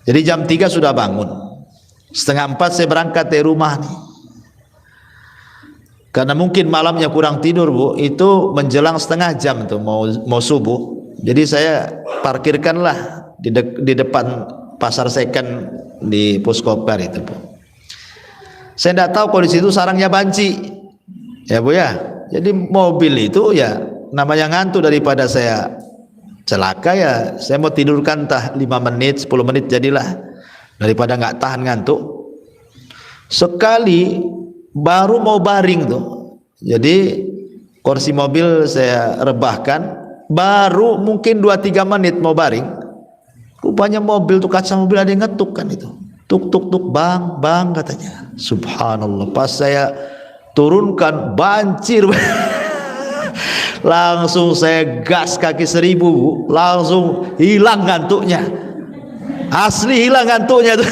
Jadi jam 3 sudah bangun. Setengah 4 saya berangkat dari rumah nih. Karena mungkin malamnya kurang tidur Bu, itu menjelang setengah jam tuh mau subuh. Jadi saya parkirkanlah di depan pasar second di Puskopkar itu Bu. Saya tidak tahu kalau di situ sarangnya banci, ya Bu ya. Jadi mobil itu ya namanya ngantuk, daripada saya celaka ya saya mau tidurkan entah 5 menit 10 menit jadilah, daripada nggak tahan ngantuk. Sekali baru mau baring tuh, jadi kursi mobil saya rebahkan, baru mungkin 2-3 menit mau baring, rupanya mobil tuh, kaca mobil ada yang ngetuk kan itu, tuk tuk tuk, bang bang katanya. Subhanallah, pas saya turunkan banjir langsung saya gas kaki 1000 Bu, langsung hilang ngantuknya, asli hilang ngantuknya tuh.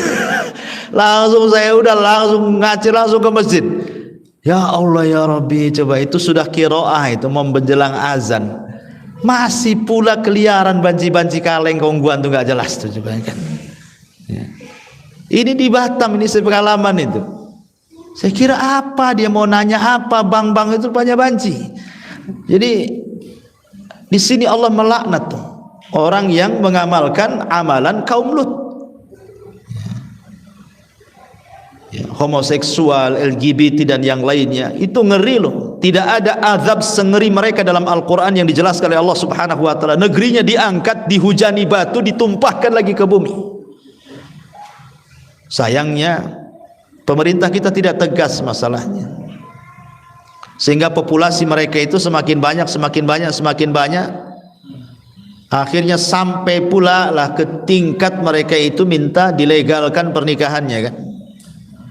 Langsung saya udah langsung ngacir langsung ke masjid. Ya Allah ya Rabbi, coba itu sudah qiraah itu mau menjelang azan, masih pula keliaran banci-banci kaleng kongguan tuh nggak jelas tuh, coba kan. Ya. Ini di Batam, ini saya pengalaman itu. Saya kira apa dia mau nanya apa, bang itu banyak banci. Jadi di sini Allah melaknat tuh orang yang mengamalkan amalan kaum Lut. Homoseksual, LGBT dan yang lainnya, itu ngeri loh. Tidak ada azab sengeri mereka dalam Al-Quran yang dijelaskan oleh Allah Subhanahu wa ta'ala. Negerinya diangkat, dihujani batu, ditumpahkan lagi ke bumi. Sayangnya pemerintah kita tidak tegas masalahnya, sehingga populasi mereka itu semakin banyak. Akhirnya sampai pula lah ke tingkat mereka itu minta dilegalkan pernikahannya kan.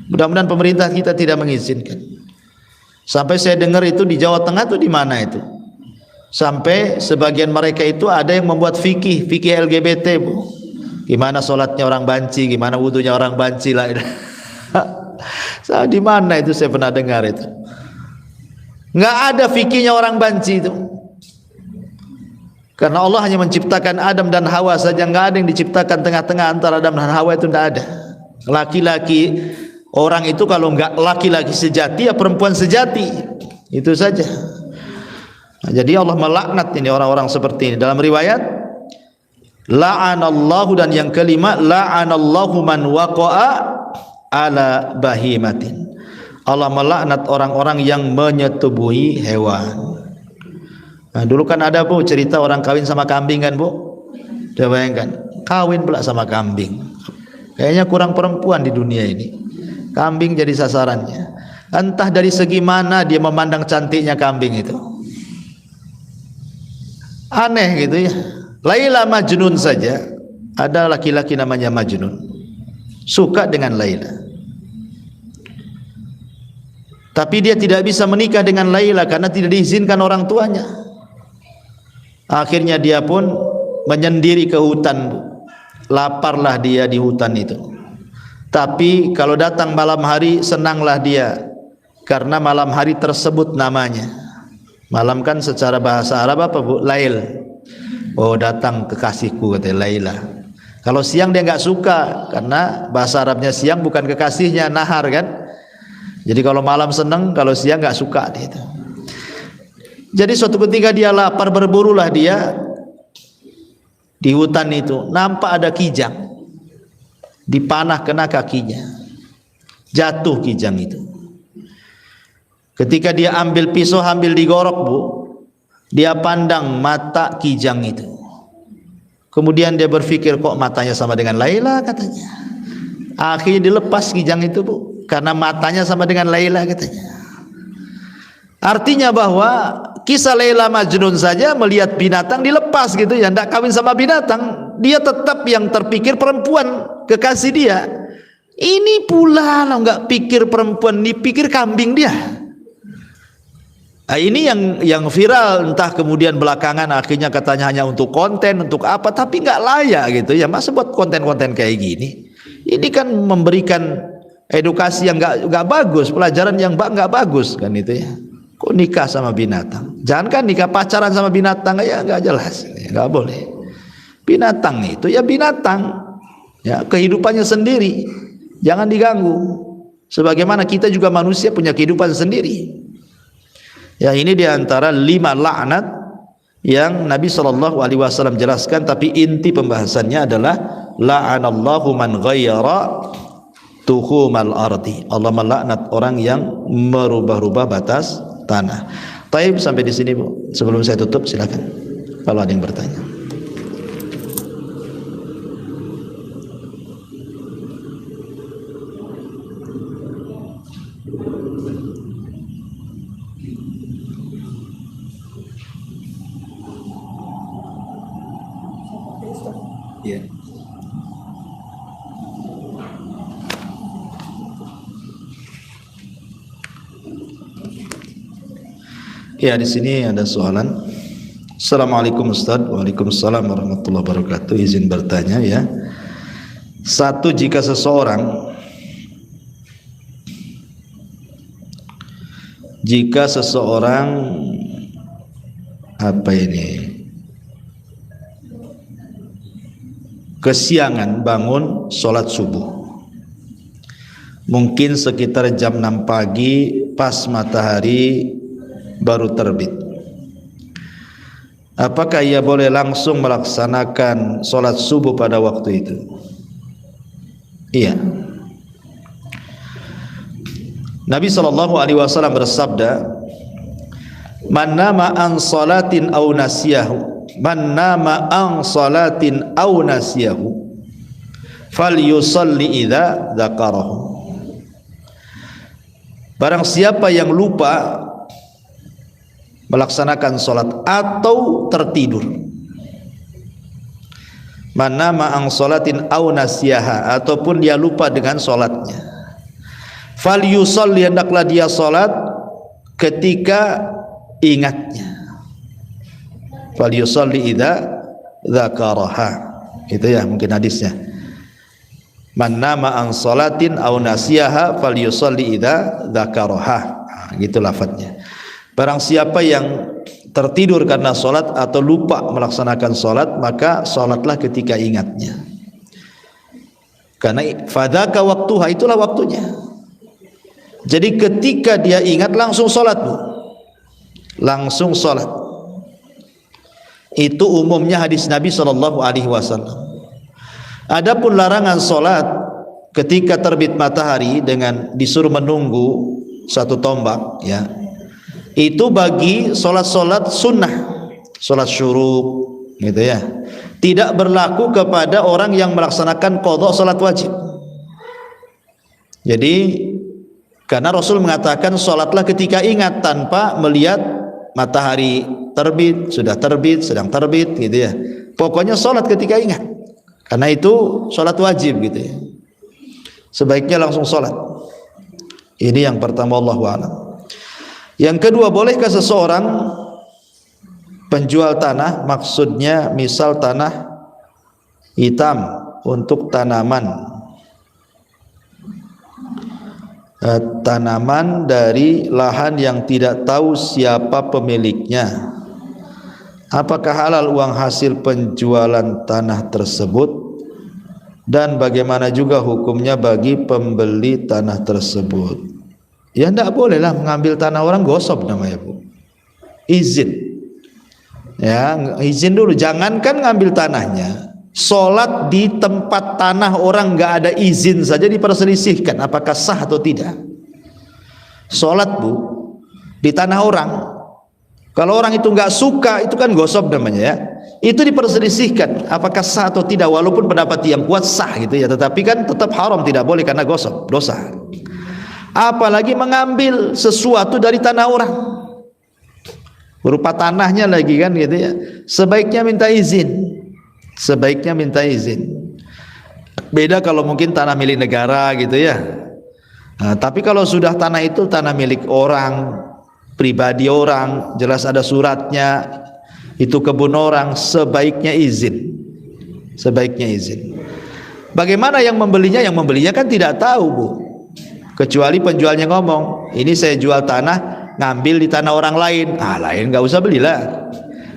Mudah-mudahan pemerintah kita tidak mengizinkan. Sampai saya dengar itu di Jawa Tengah tuh, di mana itu, sampai sebagian mereka itu ada yang membuat fikih LGBT Bu. Gimana sholatnya orang banci, gimana wudunya orang banci lah. Di mana itu saya pernah dengar itu. Nggak ada fikihnya orang banci itu. Karena Allah hanya menciptakan Adam dan Hawa saja, nggak ada yang diciptakan tengah-tengah antara Adam dan Hawa, itu nggak ada. Laki-laki orang itu kalau enggak laki-laki sejati ya perempuan sejati, itu saja. Nah, jadi Allah melaknat ini orang-orang seperti ini. Dalam riwayat la'anallahu, dan yang kelima la'anallahu man waqa'a ala bahimatin. Allah melaknat orang-orang yang menyetubuhi hewan. Nah, dulu kan ada Bu cerita orang kawin sama kambing kan Bu. Coba bayangkan, kawin pula sama kambing. Kayaknya kurang perempuan di dunia ini. Kambing jadi sasarannya. Entah dari segi mana dia memandang cantiknya kambing itu. Aneh gitu ya. Laila Majnun saja, ada laki-laki namanya Majnun, suka dengan Laila, tapi dia tidak bisa menikah dengan Laila karena tidak diizinkan orang tuanya. Akhirnya dia pun menyendiri ke hutan Bu. Laparlah dia di hutan itu. Tapi kalau datang malam hari senanglah dia, karena malam hari tersebut namanya. Malam kan secara bahasa Arab apa Bu? Lail. Oh, datang kekasihku, kata Laila. Kalau siang dia nggak suka, karena bahasa Arabnya siang bukan kekasihnya, nahar kan. Jadi kalau malam senang, kalau siang nggak suka gitu. Jadi suatu ketika dia lapar, berburulah dia di hutan itu, nampak ada kijang, dipanah kena kakinya, jatuh kijang itu. Ketika dia ambil pisau, ambil digorok Bu, dia pandang mata kijang itu. Kemudian dia berpikir, kok matanya sama dengan Laila katanya. Akhirnya dilepas kijang itu Bu, karena matanya sama dengan Laila katanya. Artinya bahwa kisah Laila Majnun saja melihat binatang dilepas gitu ya, tidak kawin sama binatang, dia tetap yang terpikir perempuan kekasih dia. Ini pula lo nggak pikir perempuan, dipikir kambing dia. Ini yang viral, entah kemudian belakangan akhirnya katanya hanya untuk konten, untuk apa, tapi nggak layak gitu ya. Masa buat konten-konten kayak gini? Ini kan memberikan edukasi yang nggak bagus, pelajaran yang nggak bagus kan itu ya. Kok nikah sama binatang? Jangan kan nikah pacaran sama binatang, ya nggak jelas, nggak boleh. Binatang itu ya binatang, ya kehidupannya sendiri, jangan diganggu. Sebagaimana kita juga manusia punya kehidupan sendiri. Ya, ini diantara 5 laknat yang Nabi SAW jelaskan, tapi inti pembahasannya adalah la'anallahu man ghayyara tuhumal ardi. Allah melaknat orang yang merubah-rubah batas tanah. Taib, sampai di sini Bu. Sebelum saya tutup silakan kalau ada yang bertanya. Ya. Ya, di sini ada soalan. Assalamualaikum Ustaz. Waalaikumsalam warahmatullahi wabarakatuh. Izin bertanya ya. Satu, jika seseorang kesiangan bangun sholat subuh, mungkin sekitar jam 6 pagi pas matahari baru terbit, apakah ia boleh langsung melaksanakan sholat subuh pada waktu itu? Iya. Nabi SAW bersabda, man nama an salatin aw nasiyahu, man nama an salatin aw nasiyahu falyusalli idza dzakarahu. Barang siapa yang lupa melaksanakan salat atau tertidur, man nama an salatin aw nasiyaha, ataupun dia lupa dengan salatnya, falyusalli, hendaklah dia salat ketika ingatnya. Falyusalli idza dzakaraha. Itu ya mungkin hadisnya. Man nama an salatin aw nasiyaha falyusalli idza dzakaraha. Nah, gitu lafadznya. Barang siapa yang tertidur karena salat atau lupa melaksanakan salat, maka salatlah ketika ingatnya. Karena fadzaka waktuha, itulah waktunya. Jadi ketika dia ingat langsung salat, Bu. Langsung salat. Itu umumnya hadis Nabi SAW. Adapun larangan salat ketika terbit matahari dengan disuruh menunggu 1 tombak, ya, itu bagi salat-salat sunnah, salat syuruk, gitu ya. Tidak berlaku kepada orang yang melaksanakan qadha salat wajib. Jadi karena Rasul mengatakan salatlah ketika ingat, tanpa melihat matahari terbit, sudah terbit, sedang terbit, gitu ya. Pokoknya salat ketika ingat. Karena itu salat wajib, gitu ya. Sebaiknya langsung salat. Ini yang pertama, Allahu a'lam. Yang kedua, bolehkah seseorang penjual tanah, maksudnya misal tanah hitam untuk tanaman dari lahan yang tidak tahu siapa pemiliknya, apakah halal uang hasil penjualan tanah tersebut, dan bagaimana juga hukumnya bagi pembeli tanah tersebut? Ya tidak bolehlah mengambil tanah orang, gosok namanya, Bu. Izin, ya, izin dulu. Jangankan ngambil tanahnya, sholat di tempat tanah orang nggak ada izin saja diperselisihkan apakah sah atau tidak. Sholat, Bu, di tanah orang, kalau orang itu nggak suka, itu kan gosok namanya, ya. Itu diperselisihkan apakah sah atau tidak, walaupun pendapat yang kuat sah, gitu ya, tetapi kan tetap haram, tidak boleh karena gosok, dosa. Apalagi mengambil sesuatu dari tanah orang, berupa tanahnya lagi, kan, gitu ya. Sebaiknya minta izin. Sebaiknya minta izin. Beda kalau mungkin tanah milik negara, gitu ya. Nah, tapi kalau sudah tanah itu tanah milik orang, pribadi orang, jelas ada suratnya, itu kebun orang, sebaiknya izin. Sebaiknya izin. Bagaimana yang membelinya? Yang membelinya kan tidak tahu, Bu. Kecuali penjualnya ngomong, ini saya jual tanah, ngambil di tanah orang lain. Lain nggak usah belilah.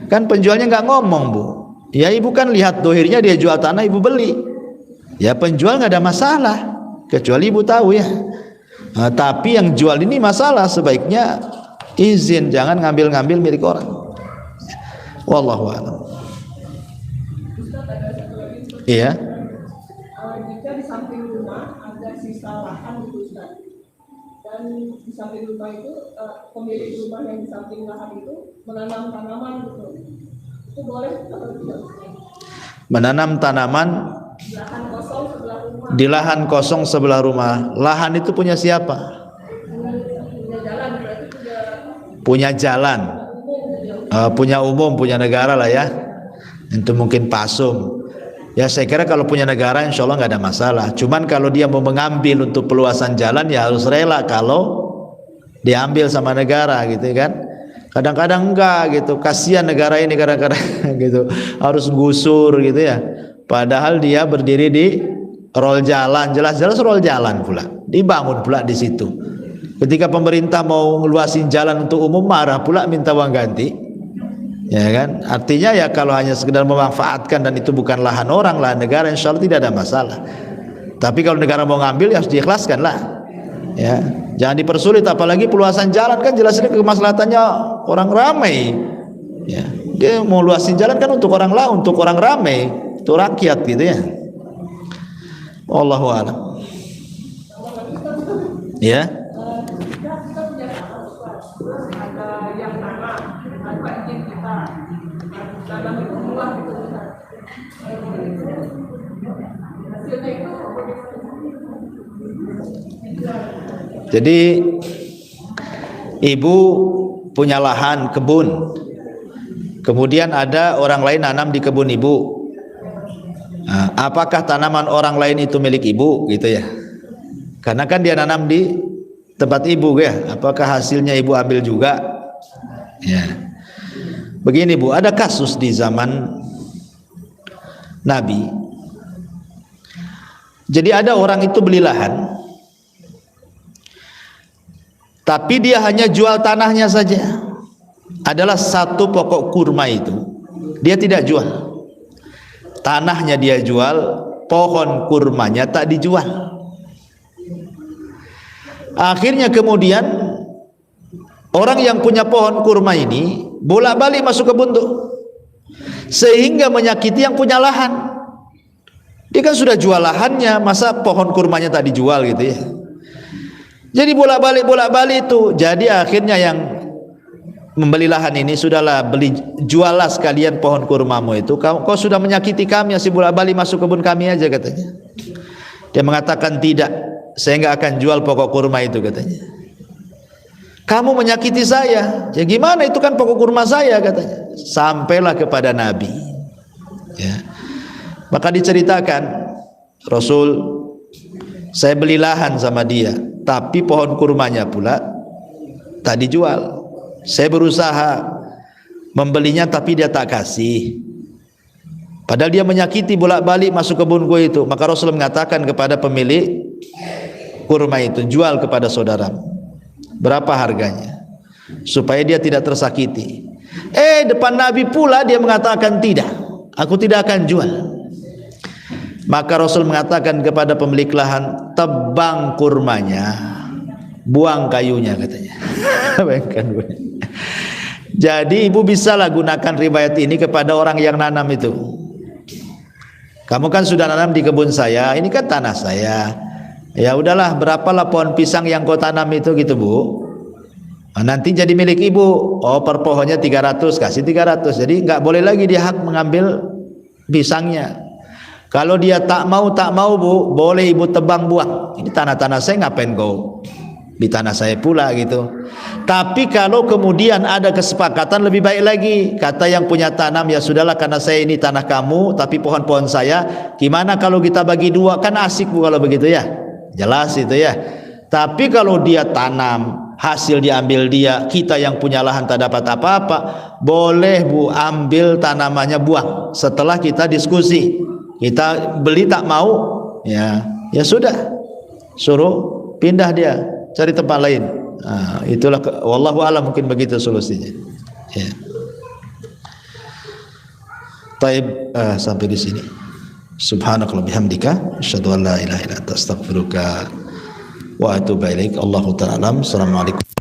Kan penjualnya nggak ngomong, Bu. Ya ibu kan lihat dohirnya dia jual tanah, ibu beli. Ya penjual nggak ada masalah, kecuali ibu tahu ya. Tapi yang jual ini masalah, sebaiknya izin, jangan ngambil-ngambil milik orang. Wallahu a'lam. Iya. Jika di samping rumah ada sisa lahan gitu Ustaz, dan di samping rumah itu pemilik rumah yang di samping lahan itu menanam tanaman gitu, itu boleh atau tidak? Menanam tanaman Di lahan kosong sebelah rumah. di lahan kosong sebelah rumah. Lahan itu punya siapa? Punya jalan, berarti Punya jalan. Punya umum, punya negara lah ya. Itu mungkin pasum. Ya saya kira kalau punya negara insya Allah nggak ada masalah. Cuman kalau dia mau mengambil untuk peluasan jalan ya harus rela kalau diambil sama negara gitu kan. Kadang-kadang enggak gitu, kasihan negara ini kadang-kadang gitu harus gusur gitu ya. Padahal dia berdiri di rol jalan, jelas-jelas rol jalan pula, dibangun pula di situ. Ketika pemerintah mau ngeluasin jalan untuk umum, marah pula minta uang ganti. Ya kan, artinya ya kalau hanya sekedar memanfaatkan dan itu bukan lahan orang, lahan negara, insya Allah tidak ada masalah. Tapi kalau negara mau ngambil ya harus diikhlaskan lah ya, jangan dipersulit. Apalagi peluasan jalan kan jelas ini kemaslahatannya orang ramai ya. Dia mau luasin jalan kan untuk orang lain, untuk orang ramai, untuk rakyat gitu ya. Wallahu a'lam. Ya. ada yang tanah tanpa izin kita, tanam itu buah gitu Ustaz. Hasilnya itu Jadi ibu punya lahan kebun, kemudian ada orang lain nanam di kebun ibu. Apakah tanaman orang lain itu milik ibu gitu ya? Karena kan dia nanam di tempat ibu ya. Apakah hasilnya ibu ambil juga? Ya. Begini Bu, ada kasus di zaman Nabi. Jadi ada orang itu beli lahan, tapi dia hanya jual tanahnya saja. Adalah satu pokok kurma itu dia tidak jual. Tanahnya dia jual, pohon kurmanya tak dijual. Akhirnya kemudian orang yang punya pohon kurma ini bolak-balik masuk kebun tuh, sehingga menyakiti yang punya lahan. Dia kan sudah jual lahannya, masa pohon kurmanya tak dijual gitu ya. Jadi bolak-balik itu. Jadi akhirnya yang membeli lahan ini, sudahlah beli, juallah sekalian pohon kurmamu itu. Kau sudah menyakiti kami, masih bolak-balik masuk kebun kami aja katanya. Dia mengatakan tidak, saya nggak akan jual pokok kurma itu katanya. Kamu menyakiti saya, ya gimana, itu kan pokok kurma saya katanya. Sampailah kepada Nabi ya. Maka diceritakan, Rasul, saya beli lahan sama dia, tapi pohon kurmanya pula tak dijual. Saya berusaha membelinya tapi dia tak kasih, padahal dia menyakiti bolak-balik masuk kebunku itu. Maka Rasul mengatakan kepada pemilik kurma itu, jual kepada saudaramu. Berapa harganya? Supaya dia tidak tersakiti. Depan Nabi pula dia mengatakan tidak, aku tidak akan jual. Maka Rasul mengatakan kepada pemilik lahan, tebang kurmanya, buang kayunya katanya. Jadi ibu bisalah gunakan riwayat ini kepada orang yang nanam itu. Kamu kan sudah nanam di kebun saya, ini kan tanah saya. Ya udahlah, berapalah pohon pisang yang kau tanam itu gitu Bu. Nanti jadi milik ibu. Oh, per pohonnya 300, kasih 300. Jadi nggak boleh lagi dia hak mengambil pisangnya. Kalau dia tak mau Bu, boleh ibu tebang buang. Ini tanah-tanah saya, ngapain kau di tanah saya pula gitu. Tapi kalau kemudian ada kesepakatan lebih baik lagi, kata yang punya tanam, ya sudahlah karena saya ini tanah kamu tapi pohon-pohon saya, gimana kalau kita bagi dua, kan asik Bu kalau begitu ya, jelas itu ya. Tapi kalau dia tanam hasil diambil dia, kita yang punya lahan tak dapat apa-apa, boleh Bu ambil tanamannya, buang. Setelah kita diskusi, kita beli tak mau, ya sudah, suruh pindah dia, cari tempat lain. Nah, itulah wallahu a'lam, mungkin begitu solusinya. Ya. Taib, sampai di sini. Subhanakallah bihamdika asyhadu an la ilaha illa anta astaghfiruka wa atubu ilaik. Allahu ta'ala alam. Assalamualaikum.